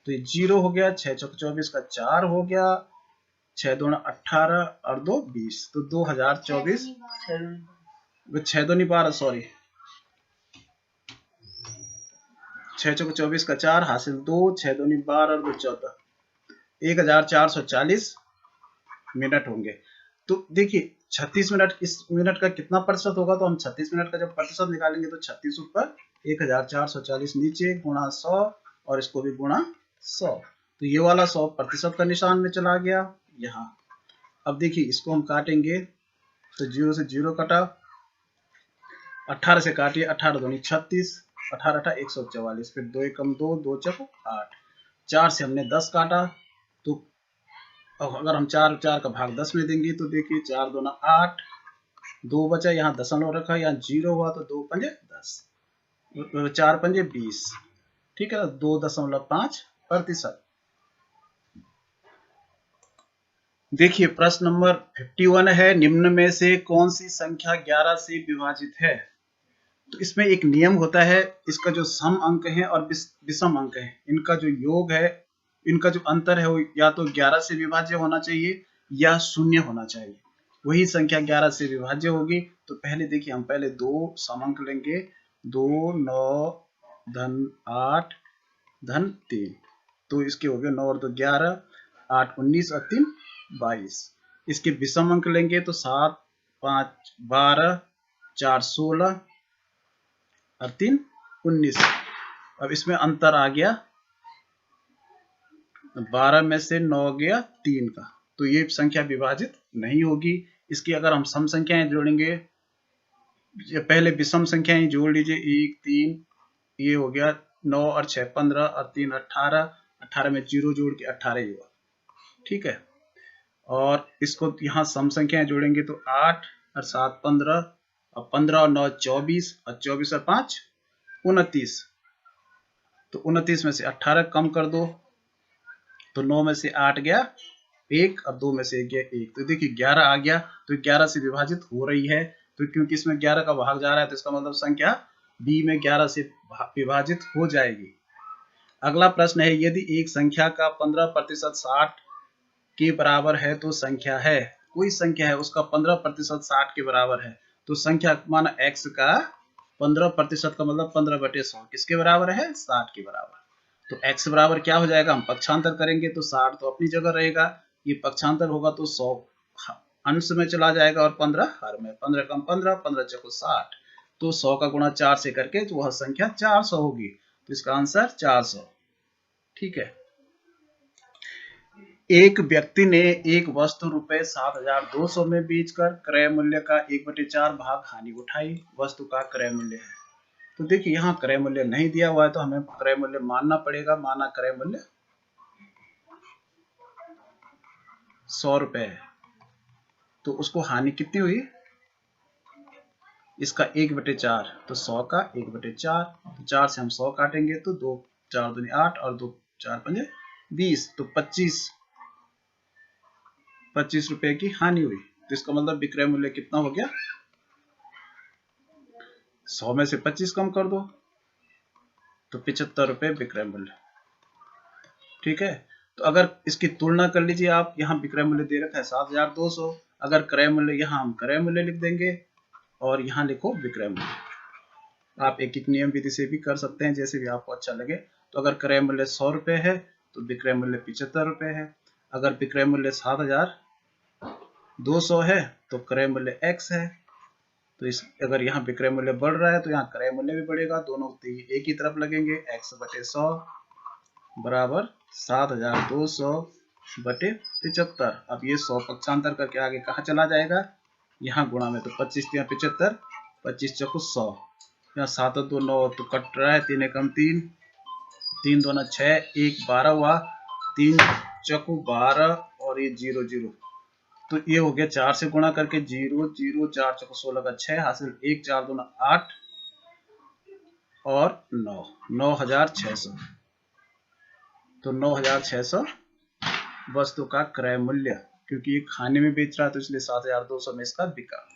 तो ये 0 हो गया, 6 चौक 24 का 4 हो गया, 6 दूना 18 और 2 20, तो 2024, 6 दो नहीं 12, सॉरी 6 चौक 24 का 4 हासिल 2, 6 दो नहीं 12 और 2 14, 1440 मिनट होंगे। तो देखिए 36 मिनट, इस मिनट का कितना प्रतिशत होगा, तो हम 36 मिनट का जब प्रतिशत निकालेंगे तो 36 ऊपर 1440 नीचे गुणा 100 और इसको भी गुणा 100, तो ये वाला 100 प्रतिशत का निशान में चला गया यहाँ। अब देखिए इसको हम काटेंगे तो 0 से 0 कटा, 18 से काटिए, 18 दूनी 36, 18 18 144, फिर 2 एकम 2, 2 चक 8, 4 से हमने 10 काटा। तो अगर हम 4 का भाग 10 में देंगे तो देखिए 4 दूना 8, 2 बचा, यहाँ दशमलव रखा, यहाँ 0 हुआ, तो 2 पंजे 10, 4 पंजे 20, ठीक है, 2.5 प्रतिशत। देखिए प्रश्न नंबर 51 है, निम्न में से कौन सी संख्या 11 से विभाजित है। तो इसमें एक नियम होता है, इसका जो सम अंक है और विषम अंक है, इनका जो योग है, इनका जो अंतर है वो या तो 11 से विभाज्य होना चाहिए या 0 होना चाहिए, वही संख्या 11 से विभाज्य होगी। तो पहले देखिए हम पहले 2 सम अंक लेंगे, 2 9 धन 8 धन 3, तो इसके हो गए 9 और 2 11, 8 19 और 3 22। इसके विषम अंक लेंगे तो 7 5 12, 4 16 और 3 19। अब इसमें अंतर आ गया, 12 में से 9 गया 3 का, तो ये संख्या विभाजित नहीं होगी। इसकी अगर हम सम संख्याएं जोड़ेंगे, पहले विषम संख्याएं जोड़ लीजिए, 1 3, ये हो गया 9 और 6 15 और 3 18, 18 में 0 जोड़ के 18 ही हुआ, ठीक है। और इसको यहाँ सम संख्याएं जोड़ेंगे तो 8 और 7 15 और 15 और 9 24 और 24 और 5 29, तो 29 में से 18 कम कर दो तो 9 में से 8 गया 1 और 2 में से 1 गया 1, तो देखिए 11 आ गया। तो 11 से विभाजित हो रही है, तो क्योंकि इसमें 11 का भाग जा रहा है तो इसका मतलब संख्या b में 11 से विभाजित हो जाएगी। अगला प्रश्न है, यदि एक संख्या का 15% 60 के बराबर है तो संख्या है, कोई संख्या है उसका 15% 60 के बराबर है, तो संख्या माना x का 15% का मतलब 15/100 किसके बराबर है? 60 के बराबर। तो x बराबर क्या हो जाएगा? हम पक्षांतर करेंगे तो 60 तो अपनी जगह रहेगा, ये पक्षांतर होगा तो 100 अंश में चला जाएगा और 15 हर में। 15 कम 15, 15 चौको 60, तो 100 का गुणा 4 से करके तो वह संख्या 400 होगी। तो इसका आंसर 400। ठीक है। एक व्यक्ति ने एक वस्तु रुपए 7,200 में बेचकर क्रय मूल्य का 1/4 भाग हानि उठाई। वस्तु का क्रय मूल्य है। तो देखिए यहाँ क्रय मूल्य नहीं दिया हुआ है तो हमें क्रय मूल्य मानना पड़ेगा। माना क्रय मूल्य 100 रुपए है, तो उसको हानि कितनी हुई? इसका 1/4, तो 100 का 1/4, तो 4 से हम 100 काटेंगे तो 2 4 दूनी 8 और 2 4 पंजे 20, तो 25 रुपए की हानि हुई। तो इसका मतलब विक्रय मूल्य कितना हो गया? 100 में से 25 कम कर दो तो 75 रुपए विक्रय मूल्य। ठीक है। तो अगर इसकी तुलना कर लीजिए आप, यहाँ विक्रय मूल्य दे रखा है 7,200, अगर क्रय मूल्य यहाँ हम क्रय मूल्य लिख देंगे और यहाँ लिखो विक्रय मूल्य। आप एक नियम विधि से भी कर सकते हैं, जैसे भी आपको अच्छा लगे। तो अगर क्रय मूल्य 100 रुपए है तो विक्रय मूल्य 75 रुपए है। अगर विक्रय मूल्य 7,200 है तो क्रय मूल्य x है। तो इस अगर यहाँ विक्रय मूल्य बढ़ रहा है तो यहाँ क्रय मूल्य भी बढ़ेगा, दोनों एक ही तरफ लगेंगे। x/100 बराबर 7,200/75। अब ये 100 पक्षांतर करके आगे कहाँ चला जाएगा? यहाँ गुणा में, तो 25 या 75, 25 चौको 100, यहाँ 7 2 9 तो कट रहा है, 3 एकम 3, 3 2 6, 1 12 हुआ, 3 चौको 12 और ये 0 0, तो ये हो गया 4 से गुणा करके 0 0, 4 चौको 16 का 6 हासिल, 1 4 2 8 और 9, 9,600। तो 9,600 वस्तु का क्रय मूल्य, क्योंकि ये खाने में बेच रहा है तो इसलिए 7,200 में इसका बिका।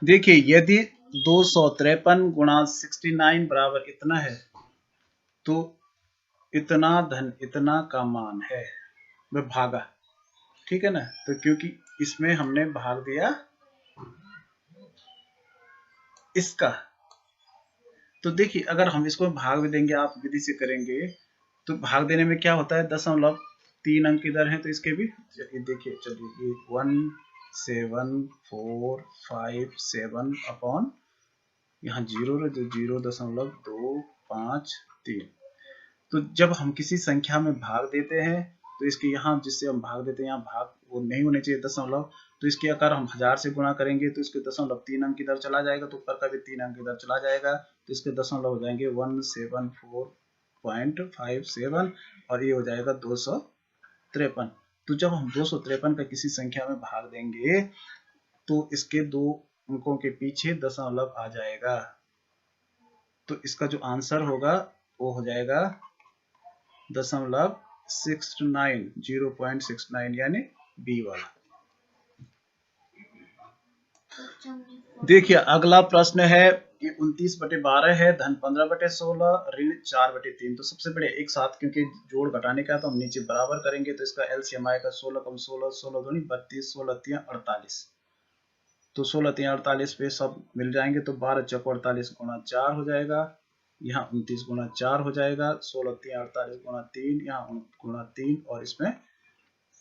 देखिए यदि 253 गुणा 69 बराबर इतना है तो इतना धन इतना का मान है, वह भागा। ठीक है ना। तो क्योंकि इसमें हमने भाग दिया इसका, तो देखिए अगर हम इसको भाग भी देंगे, आप विधि से करेंगे तो भाग देने में क्या होता है? दशमलव 3 अंक इधर है तो इसके भी देखिए, चलिए ये 17457 अपॉन यहाँ 0 तो 0.253। तो जब हम किसी संख्या में भाग देते हैं तो इसके यहाँ जिससे हम भाग देते हैं यहाँ भाग वो नहीं होने चाहिए दशमलव, तो इसके अगर हम 1000 से गुणा करेंगे तो इसके 0.3 अंक इधर चला जाएगा, तो ऊपर का भी 3 अंक इधर चला जाएगा, तो इसके दशमलव हो जाएंगे 174.57 और ये हो जाएगा 253। तो जब हम 253 का किसी संख्या में भाग देंगे तो इसके 2 अंकों के पीछे दशमलव आ जाएगा, तो इसका जो आंसर होगा वो हो जाएगा 0.69 यानी बी वाला। देखिए अगला प्रश्न है, ये 29/12 है, धन 15/16, ऋण 4/3। तो सबसे पहले एक साथ, क्योंकि जोड़ घटाने का तो हम नीचे बराबर करेंगे, तो इसका एलसीएम आएगा 16 कम 16, 16 दूनी 32, 16 तिया 48। तो 16 तिया 48 पे सब मिल जाएंगे, तो 12 चौको 48 गुणा 4 हो जाएगा, यहाँ 29 गुणा 4 हो जाएगा, 16 तिया 48 गुणा 3, यहाँ गुणा 3 और इसमें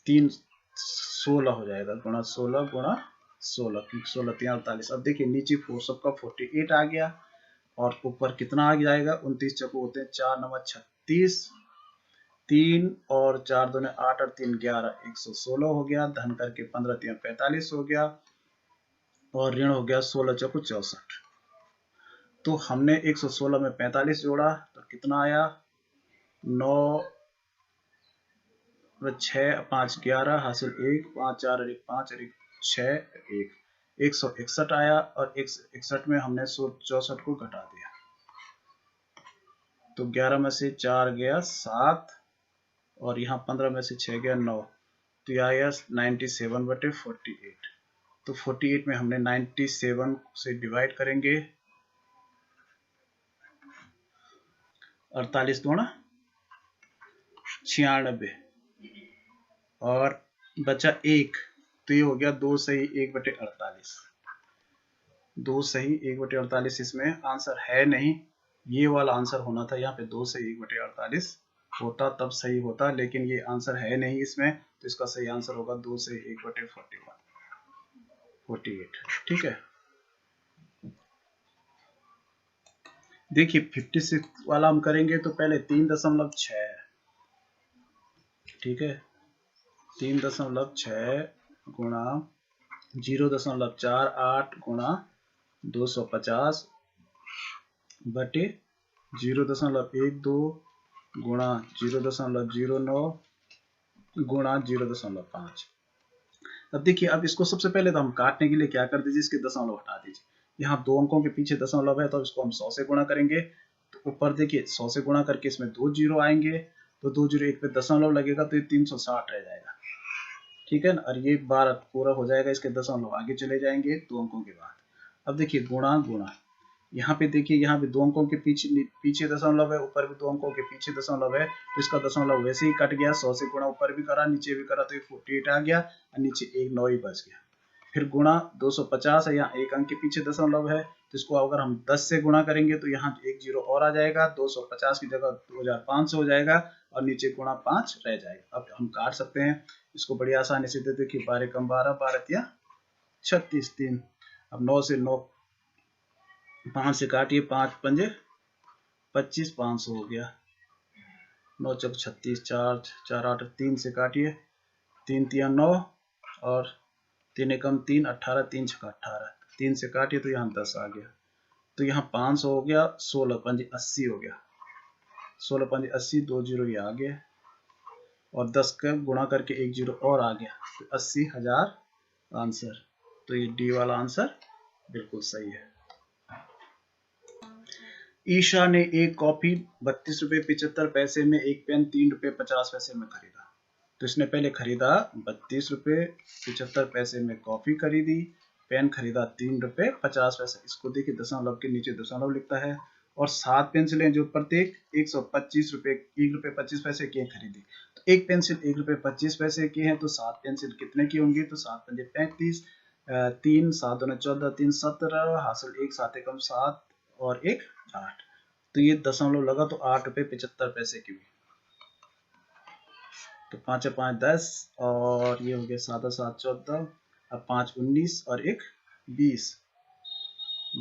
3 16 हो जाएगा, गुणा 16 गुणा 16, 16 तिया 48। अब देखिए नीचे सबका 48 आ गया और ऊपर कितना आ जाएगा? 29 चौको होते हैं 4 9 36, 3 और 4 दूने 8 और 3 11, 116 हो गया। धन करके 15 तिया 45 हो गया और ऋण हो गया 16 चौको 64। तो हमने 116 में 45 जोड़ा तो कितना आया? 9 6 5 11 हासिल 1 5 4 और 1 5 और 1 6 1 161 आया और 161 में हमने 64 को घटा दिया, तो 11 में से 4 गया 7 और यहाँ 15 में से 6 गया 9, तो यह आया 97/48। तो 48 में हमने 97 से डिवाइड करेंगे, 48 दूना 96 और बचा 1, तो ये हो गया 2 से 1/48। 2 सही 1/48 इसमें आंसर है नहीं, ये वाला आंसर होना था। यहाँ पे 2 सही 1/48 होता तब सही होता, लेकिन ये आंसर है नहीं इसमें, तो इसका सही आंसर होगा 2 से 1/48। ठीक है, देखिए 56 वाला हम करेंगे तो पहले 3.6 है, ठीक है, 3.6 गुणा 0.48 गुणा 250 बटे 0.12 गुणा 0.09 गुणा 0.5। अब देखिए, अब इसको सबसे पहले तो हम काटने के लिए क्या कर दीजिए, इसके दशमलव हटा दीजिए। यहाँ 2 अंकों के पीछे दशमलव है, तो इसको हम 100 से गुणा करेंगे, तो ऊपर देखिए 100 से गुणा करके इसमें 2 जीरो आएंगे, तो 2 जीरो एक पे दशमलव लगेगा, तो ये 360 रह जाएगा, ठीक है ना। और ये 12 पूरा हो जाएगा, इसके दशमलव आगे चले जाएंगे 2 अंकों के बाद। अब देखिए गुणा गुणा, यहाँ पे देखिए, यहाँ पे 2 अंकों के पीछे दशमलव है, ऊपर भी 2 अंकों के पीछे दशमलव है, तो इसका दशमलव वैसे ही कट गया। 100 से गुणा ऊपर भी करा नीचे भी करा, तो ये 48 आ गया, और नीचे एक 9 ही बच गया। फिर गुणा 250 है, यहाँ एक अंक के पीछे दशमलव है, तो इसको अगर हम 10 से गुणा करेंगे तो यहाँ एक जीरो और आ जाएगा, 250 की जगह 2500 हो जाएगा, और नीचे गुणा 5 रह जाएगा। अब हम काट सकते हैं इसको बड़ी आसानी से, देखिए 12 कम 12, 12 36 3। अब 9 से 9 5 से काटिए, 5 पंजे 25, 500 हो गया। 9 चौक 36, 4 4 8, 3 से काटिए, 3 तिया 9 और 3 एकम 3, 18, 3 छक्का 18, 3 से काटिए तो यहाँ 10 आ गया, तो यहाँ 500 हो गया, 16 पंजे 80 हो गया, 16 पंजे 80, 2 जीरो ये आ गया, और 10 का गुणा करके एक जीरो और आ गया, तो 80,000 आंसर। तो ये डी वाला आंसर बिल्कुल सही है। ईशा ने एक कॉफी 32 रुपये 75 पैसे में, एक पेन 3 रुपये 50 पैसे में खरीदा। तो इसने पहले खरीदा 32 रुपये 75 पैसे में कॉफी खरीदी, पेन खरीदा 3 रुपये 50 पैसे। इसको देखिए दशमलव के नीचे दशमलव लिखता है, और 7 पेंसिलें जो प्रत्येक 125 रुपये 1 रुपये 25 पैसे की खरीदी। तो एक पेंसिल 1 रुपये 25 पैसे की है, तो 7 पेंसिल कितने की होंगी, तो 7 पंजे 35, 3 7 दूने 14, 3 17, हासिल 1 7 एकम 7 और 1 8, तो ये दशमलव लगा, तो 8 रुपये 75 पैसे की हुई। तो 5 5 10, और ये हो गया 7 7 14, अब 5 19 और 1 20,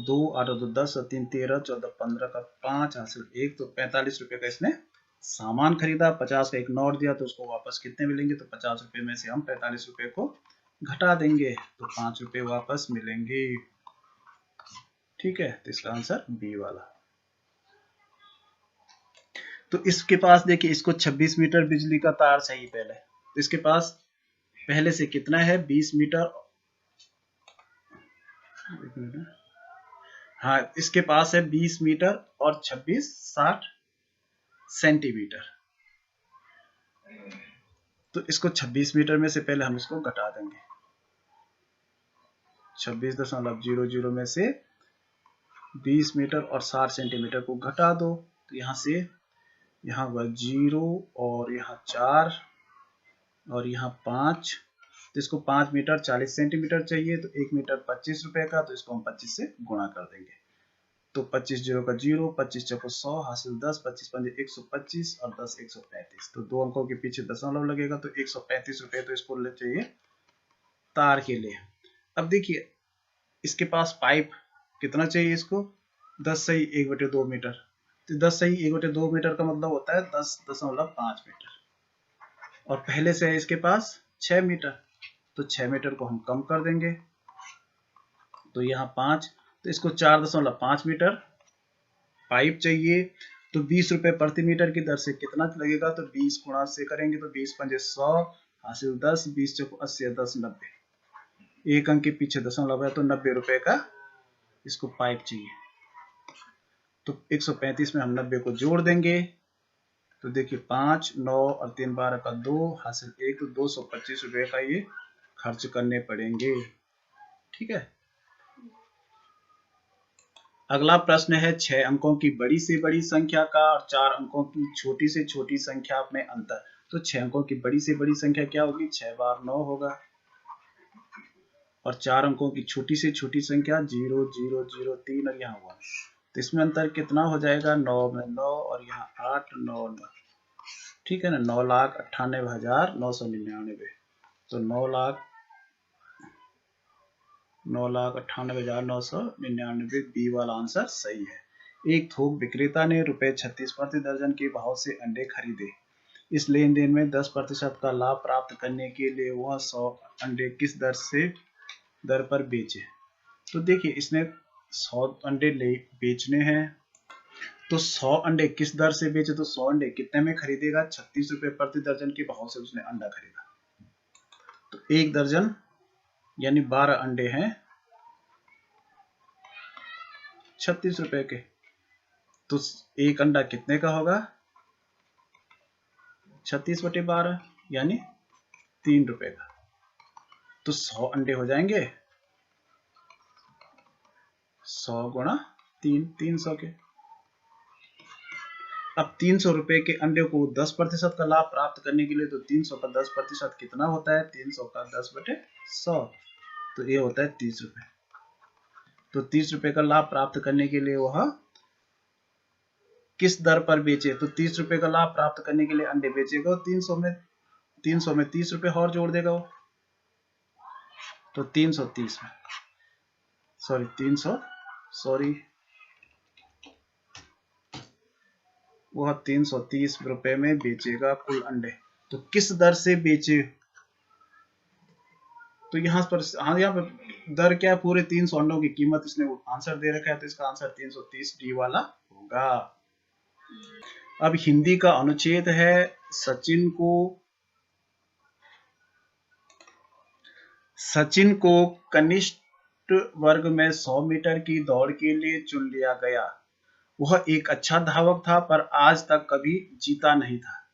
2 8 2 10 और 3 13, 14 15 का 5 हासिल 1, तो 45 रुपये का इसने सामान खरीदा। 50 का एक नोट दिया, तो उसको वापस कितने मिलेंगे, तो 50 रुपये में से हम 45 रुपये को घटा देंगे, तो 5 रुपये वापस मिलेंगे, ठीक है। तो इसका आंसर बी वाला। तो इसके पास देखिए, इसको 26 मीटर बिजली का तार चाहिए पहले, तो इसके पास पहले से कितना है, 20 मीटर, हाँ इसके पास है 20 मीटर और 26 60 सेंटीमीटर। तो इसको 26 मीटर में से पहले हम इसको घटा देंगे, 26.00 में से 20 मीटर और 60 सेंटीमीटर को घटा दो, तो यहाँ से यहाँ हुआ 0 और यहाँ 4 और यहाँ 5, तो इसको 5 मीटर 40 सेंटीमीटर चाहिए, तो 1 मीटर 25 रुपए का, तो इसको हम 25 से गुणा कर देंगे, तो 25 जीरो का 0, 25 चौको 100 हासिल 10, 25 पंजे 125 और 10 135, तो 2 अंकों के पीछे दशमलव लगेगा, तो 135 रुपए तो इसको ले चाहिए तार के लिए। अब देखिए इसके पास पाइप कितना चाहिए, इसको 10 सही 1/2 मीटर, तो 10 सही 1/2 मीटर का मतलब होता है 10.5 मीटर, और पहले से है इसके पास 6 मीटर, तो 6 मीटर को हम कम कर देंगे, तो यहाँ 5, तो इसको 4.5 मीटर पाइप चाहिए, तो 20 रुपए प्रति मीटर की दर से कितना लगेगा, तो 20 गुणा से करेंगे, तो 20 पंजे 100 हासिल 10, 20 चौको 80, 10 90, एक अंक के पीछे दशमलव है, तो 90 रुपए का इसको पाइप चाहिए। तो 135 में हम 90 को जोड़ देंगे, तो देखिए 5 9 और 3 12 का 2 हासिल 1, तो 225 रुपए का ये खर्च करने पड़ेंगे, ठीक है। अगला प्रश्न है 6 अंकों की बड़ी से बड़ी संख्या का और 4 अंकों की छोटी से छोटी संख्या में अंतर। तो 6 अंकों की बड़ी से बड़ी संख्या क्या होगी, 6 बार 9 होगा, और 4 अंकों की छोटी से छोटी संख्या 0 0 0 3 और यहाँ 1, तो इसमें अंतर कितना हो जाएगा, 9 में 9 और यहाँ 8 9 9, ठीक है ना, 9,98,999, तो 9,98,999 बी वाला आंसर सही है। एक थोक विक्रेता ने ₹36 प्रति दर्जन के भाव से अंडे खरीदे। इस लेन देन में 10% का लाभ प्राप्त करने के लिए वह 100 अंडे किस दर पर बेचे। तो देखिए इसने 100 अंडे बेचने हैं, तो 100 अंडे किस दर से बेचे, तो 100 अंडे कितने में खरीदेगा, 36 रुपए प्रति दर्जन के भाव से उसने अंडा खरीदा। तो एक दर्जन यानी 12 अंडे हैं 36 रुपए के, तो एक अंडा कितने का होगा, 36/12 यानी 3 रुपए का। तो 100 अंडे हो जाएंगे 100 गुणा 3, 300 के। अब 300 रुपए के अंडे को 10% का लाभ प्राप्त करने के लिए, तो 300 का 10% कितना होता है, 300 का 10/100, तो ये होता है 30 रुपए। तो 30 रुपए का लाभ प्राप्त करने के लिए वह किस दर पर बेचे, तो 30 रुपए का लाभ प्राप्त करने के लिए अंडे बेचेगा 300 में 30 रुपए और जोड़ देगा वो, तो 330 में वह 330 रुपए में बेचेगा कुल अंडे। तो किस दर से बेचे, तो यहाँ पर दर क्या है, पूरे 300 अंडों की कीमत इसने आंसर दे रखा है, तो इसका आंसर 330 डी वाला होगा। अब हिंदी का अनुच्छेद है, सचिन को कनिष्ठ वर्ग में 100 मीटर की दौड़ के लिए चुन लिया गया। वह एक अच्छा धावक था पर आज तक कभी जीता नहीं था।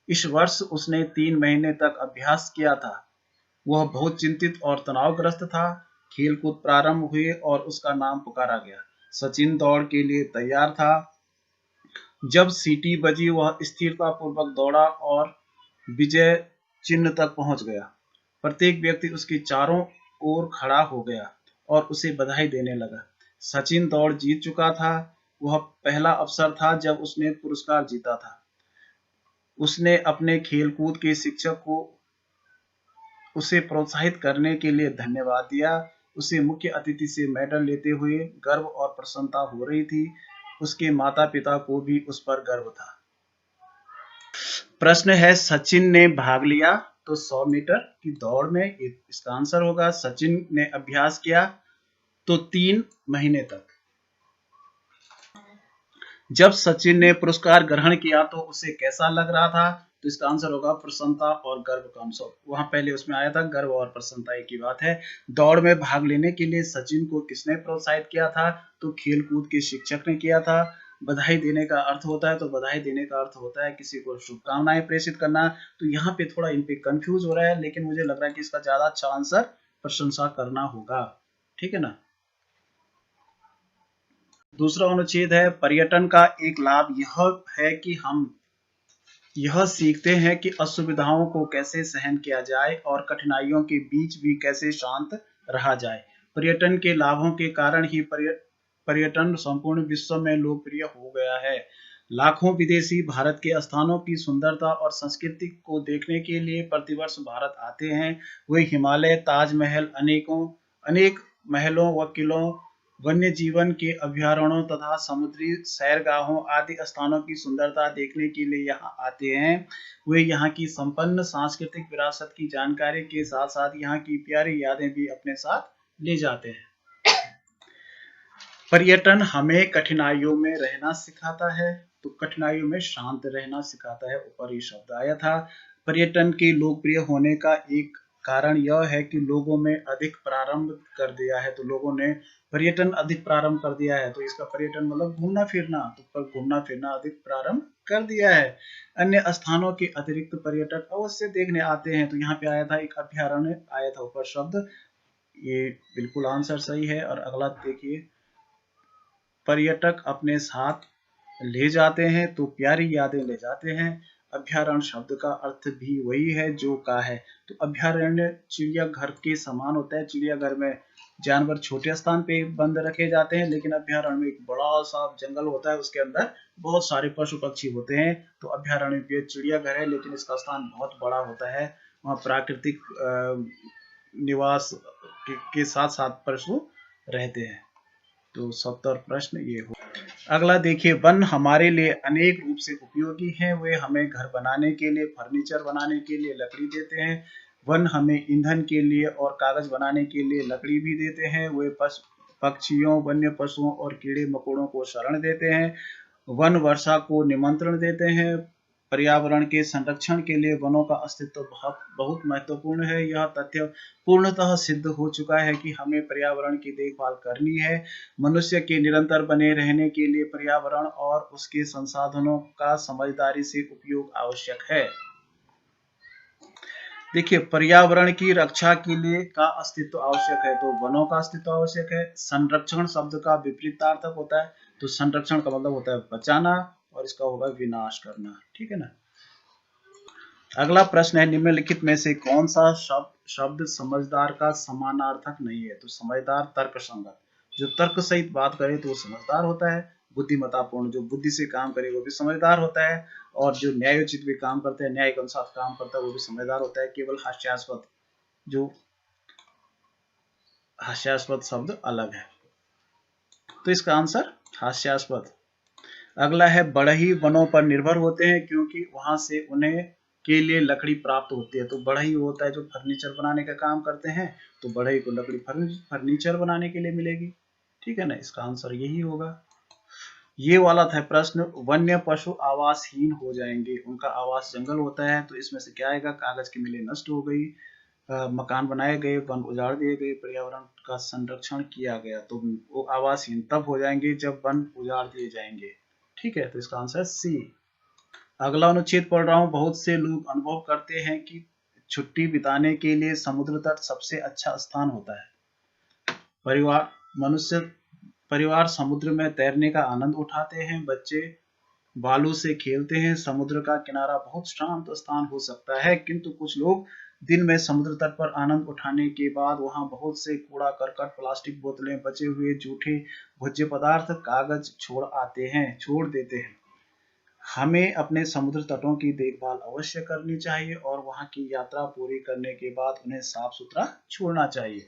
इस वर्ष उसने 3 महीने तक अभ्यास किया था। वह बहुत चिंतित और तनावग्रस्त था। खेलकूद प्रारंभ हुए और उसका नाम पुकारा गया। सचिन दौड़ के लिए तैयार था। जब सीटी बजी वह स्थिरतापूर्वक दौड़ा और विजय चिन्ह तक पहुंच गया। प्रत्येक व्यक्ति उसके चारों ओर खड़ा हो गया और उसे बधाई देने लगा। सचिन दौड़ जीत चुका था। वह पहला अवसर था जब उसने पुरस्कार जीता था। उसने अपने खेलकूद के शिक्षक को उसे प्रोत्साहित करने के लिए धन्यवाद दिया। उसे मुख्य अतिथि से मेडल लेते हुए गर्व और प्रसन्नता हो रही थी। उसके माता-पिता को भी उस पर गर्व था। प्रश्न है, सचिन ने भाग लिया तो 100 मीटर की दौड़ में, इसका आंसर होगा सचिन ने अभ्यास किया तो 3 महीने तक। जब सचिन ने पुरस्कार ग्रहण किया तो उसे कैसा लग रहा था, तो इसका आंसर होगा प्रसन्नता और गर्व का अनुभव। वहां पहले उसमें आया था गर्व और प्रसन्नता, एक ही बात है। दौड़ में भाग लेने के लिए सचिन को किसने प्रोत्साहित किया था, तो खेलकूद के शिक्षक ने किया था। बधाई देने का अर्थ होता है, तो बधाई देने का अर्थ होता है किसी को शुभकामनाएं प्रेषित करना। तो यहाँ पे थोड़ा इन पे कंफ्यूज हो रहा है, लेकिन मुझे लग रहा है कि इसका ज्यादा अच्छा आंसर प्रशंसा करना होगा, ठीक है ना। दूसरा अनुच्छेद है, पर्यटन का एक लाभ यह है कि हम यह सीखते हैं कि असुविधाओं को कैसे सहन किया जाए और कठिनाइयों के बीच भी कैसे शांत रहा जाए। पर्यटन के लाभों के कारण ही पर्यटन संपूर्ण विश्व में लोकप्रिय हो गया है। लाखों विदेशी भारत के स्थानों की सुंदरता और संस्कृति को देखने के लिए प्रतिवर्ष भारत आते हैं। वे हिमालय, ताजमहल, अनेक महलों व किलों, वन्य जीवन के अभयारण्यों तथा समुद्री सैरगाहों आदि स्थानों की सुंदरता देखने के लिए यहाँ आते हैं। वे यहाँ की संपन्न सांस्कृतिक विरासत की जानकारी के साथ साथ यहाँ की प्यारी यादें भी अपने साथ ले जाते हैं। पर्यटन हमें कठिनाइयों में रहना सिखाता है, तो कठिनाइयों में शांत रहना सिखाता है, ऊपर ही शब्द आया था। पर्यटन के लोकप्रिय होने का एक कारण यह है कि लोगों में अधिक प्रारंभ कर दिया है, तो लोगों ने पर्यटन अधिक प्रारंभ कर दिया है, तो इसका पर्यटन मतलब घूमना फिरना, तो घूमना फिरना अधिक प्रारंभ कर दिया है। अन्य स्थानों के अतिरिक्त पर्यटक अवश्य देखने आते हैं, तो यहाँ पे आया था एक अभ्यारण्य आया था ऊपर शब्द, ये बिल्कुल आंसर सही है। और अगला देखिए, पर्यटक अपने साथ ले जाते हैं, तो प्यारी यादें ले जाते हैं। अभयारण्य शब्द का अर्थ भी वही है जो का है। तो अभयारण्य चिड़ियाघर के समान होता है। चिड़ियाघर में जानवर छोटे स्थान पे बंद रखे जाते हैं, लेकिन अभयारण्य में एक बड़ा सा जंगल होता है, उसके अंदर बहुत सारे पशु पक्षी होते हैं। तो अभयारण्य भी चिड़ियाघर है, लेकिन इसका स्थान बहुत बड़ा होता है। वहाँ प्राकृतिक निवास के साथ साथ पशु रहते हैं। तो 70 प्रश्न ये हो। अगला देखिए, वन हमारे लिए अनेक रूप से उपयोगी हैं। वे हमें घर बनाने के लिए, फर्नीचर बनाने के लिए लकड़ी देते हैं। वन हमें ईंधन के लिए और कागज बनाने के लिए लकड़ी भी देते हैं। वे पक्षियों, वन्य पशुओं और कीड़े मकोड़ों को शरण देते हैं। वन वर्षा को निमंत्रण देते हैं। पर्यावरण के संरक्षण के लिए वनों का अस्तित्व बहुत महत्वपूर्ण है। यह तथ्य पूर्णतः सिद्ध हो चुका है कि हमें पर्यावरण की देखभाल करनी है। मनुष्य के निरंतर बने रहने के लिए पर्यावरण और उसके संसाधनों का समझदारी से उपयोग आवश्यक है। देखिए, पर्यावरण की रक्षा के लिए का अस्तित्व आवश्यक है, तो वनों का अस्तित्व आवश्यक है। संरक्षण शब्द का विपरीतार्थक होता है, तो संरक्षण का मतलब होता है बचाना और इसका होगा विनाश करना। ठीक है ना। अगला प्रश्न है, निम्नलिखित में से कौन सा शब्द समझदार का समानार्थक नहीं है? तो समझदार तर्क संगत, जो तर्क सहित बात करे तो वो समझदार होता है। बुद्धिमत्तापूर्ण, जो बुद्धि से काम करे वो भी समझदार होता है। और जो न्यायोचित भी काम करते हैं, न्याय के अनुसार काम करता है, वो भी समझदार होता है। केवल हास्यास्पद, जो हास्यास्पद शब्द अलग है, तो इसका आंसर हास्यास्पद। अगला है, बढ़ई वनों पर निर्भर होते हैं क्योंकि वहां से उन्हें के लिए लकड़ी प्राप्त होती है। तो बढ़ई होता है जो फर्नीचर बनाने का काम करते हैं, तो बढ़ई को लकड़ी फर्नीचर बनाने के लिए मिलेगी। ठीक है ना, इसका आंसर यही होगा। ये वाला था प्रश्न, वन्य पशु आवासहीन हो जाएंगे। उनका आवास जंगल होता है, तो इसमें से क्या आएगा? कागज की मिलें नष्ट हो गई, मकान बनाए गए, वन उजाड़ दिए गए, पर्यावरण का संरक्षण किया गया। तो वो आवासहीन तब हो जाएंगे जब वन उजाड़ दिए जाएंगे। ठीक है, तो इसका आंसर सी। अगला अनुच्छेद पढ़ रहा हूं, बहुत से लोग अनुभव करते हैं कि छुट्टी बिताने के लिए समुद्र तट सबसे अच्छा स्थान होता है। परिवार समुद्र में तैरने का आनंद उठाते हैं। बच्चे बालू से खेलते हैं। समुद्र का किनारा बहुत शांत स्थान हो सकता है, किंतु कुछ लोग दिन में समुद्र तट पर आनंद उठाने के बाद वहां बहुत से कूड़ा करकट, प्लास्टिक बोतलें, बचे हुए जूठे भोज्य पदार्थ, कागज छोड़ देते हैं। हमें अपने समुद्र तटों की देखभाल अवश्य करनी चाहिए और वहां की यात्रा पूरी करने के बाद उन्हें साफ सुथरा छोड़ना चाहिए।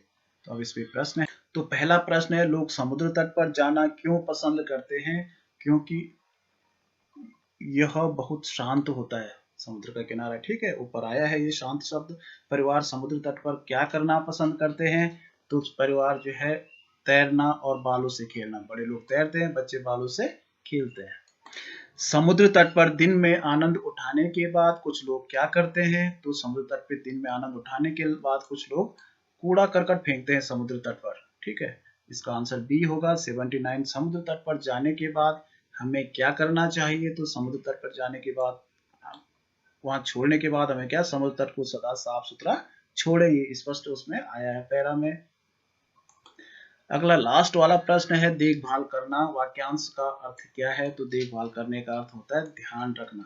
तो अब इस पे प्रश्न है। तो पहला प्रश्न है, लोग समुद्र तट पर जाना क्यों पसंद करते हैं? क्योंकि यह बहुत शांत होता है, समुद्र का किनारा। ठीक है, ऊपर आया है ये शांत शब्द। परिवार समुद्र तट पर क्या करना पसंद करते हैं? तो परिवार जो है तैरना और बालू से खेलना। बड़े लोग तैरते हैं, बच्चे बालू से खेलते हैं। समुद्र तट पर दिन में आनंद उठाने के बाद कुछ लोग क्या करते हैं? तो समुद्र तट पर दिन में आनंद उठाने के बाद कुछ लोग कूड़ा करकट फेंकते हैं समुद्र तट पर। ठीक है, इसका आंसर बी होगा 79। समुद्र तट पर जाने के बाद हमें क्या करना चाहिए? तो समुद्र तट पर जाने के बाद, वहां छोड़ने के बाद हमें क्या, समुद्र तट को सदा साफ सुथरा छोड़े। ये स्पष्ट उसमें आया है पैरा में। अगला लास्ट वाला प्रश्न है, देखभाल करना वाक्यांश का अर्थ क्या है? तो देखभाल करने का अर्थ होता है ध्यान रखना।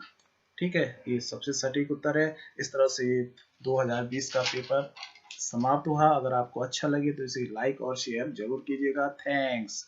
ठीक है, ये सबसे सटीक उत्तर है। इस तरह से 2020 का पेपर समाप्त हुआ। अगर आपको अच्छा लगे तो इसे लाइक और शेयर जरूर कीजिएगा। थैंक्स।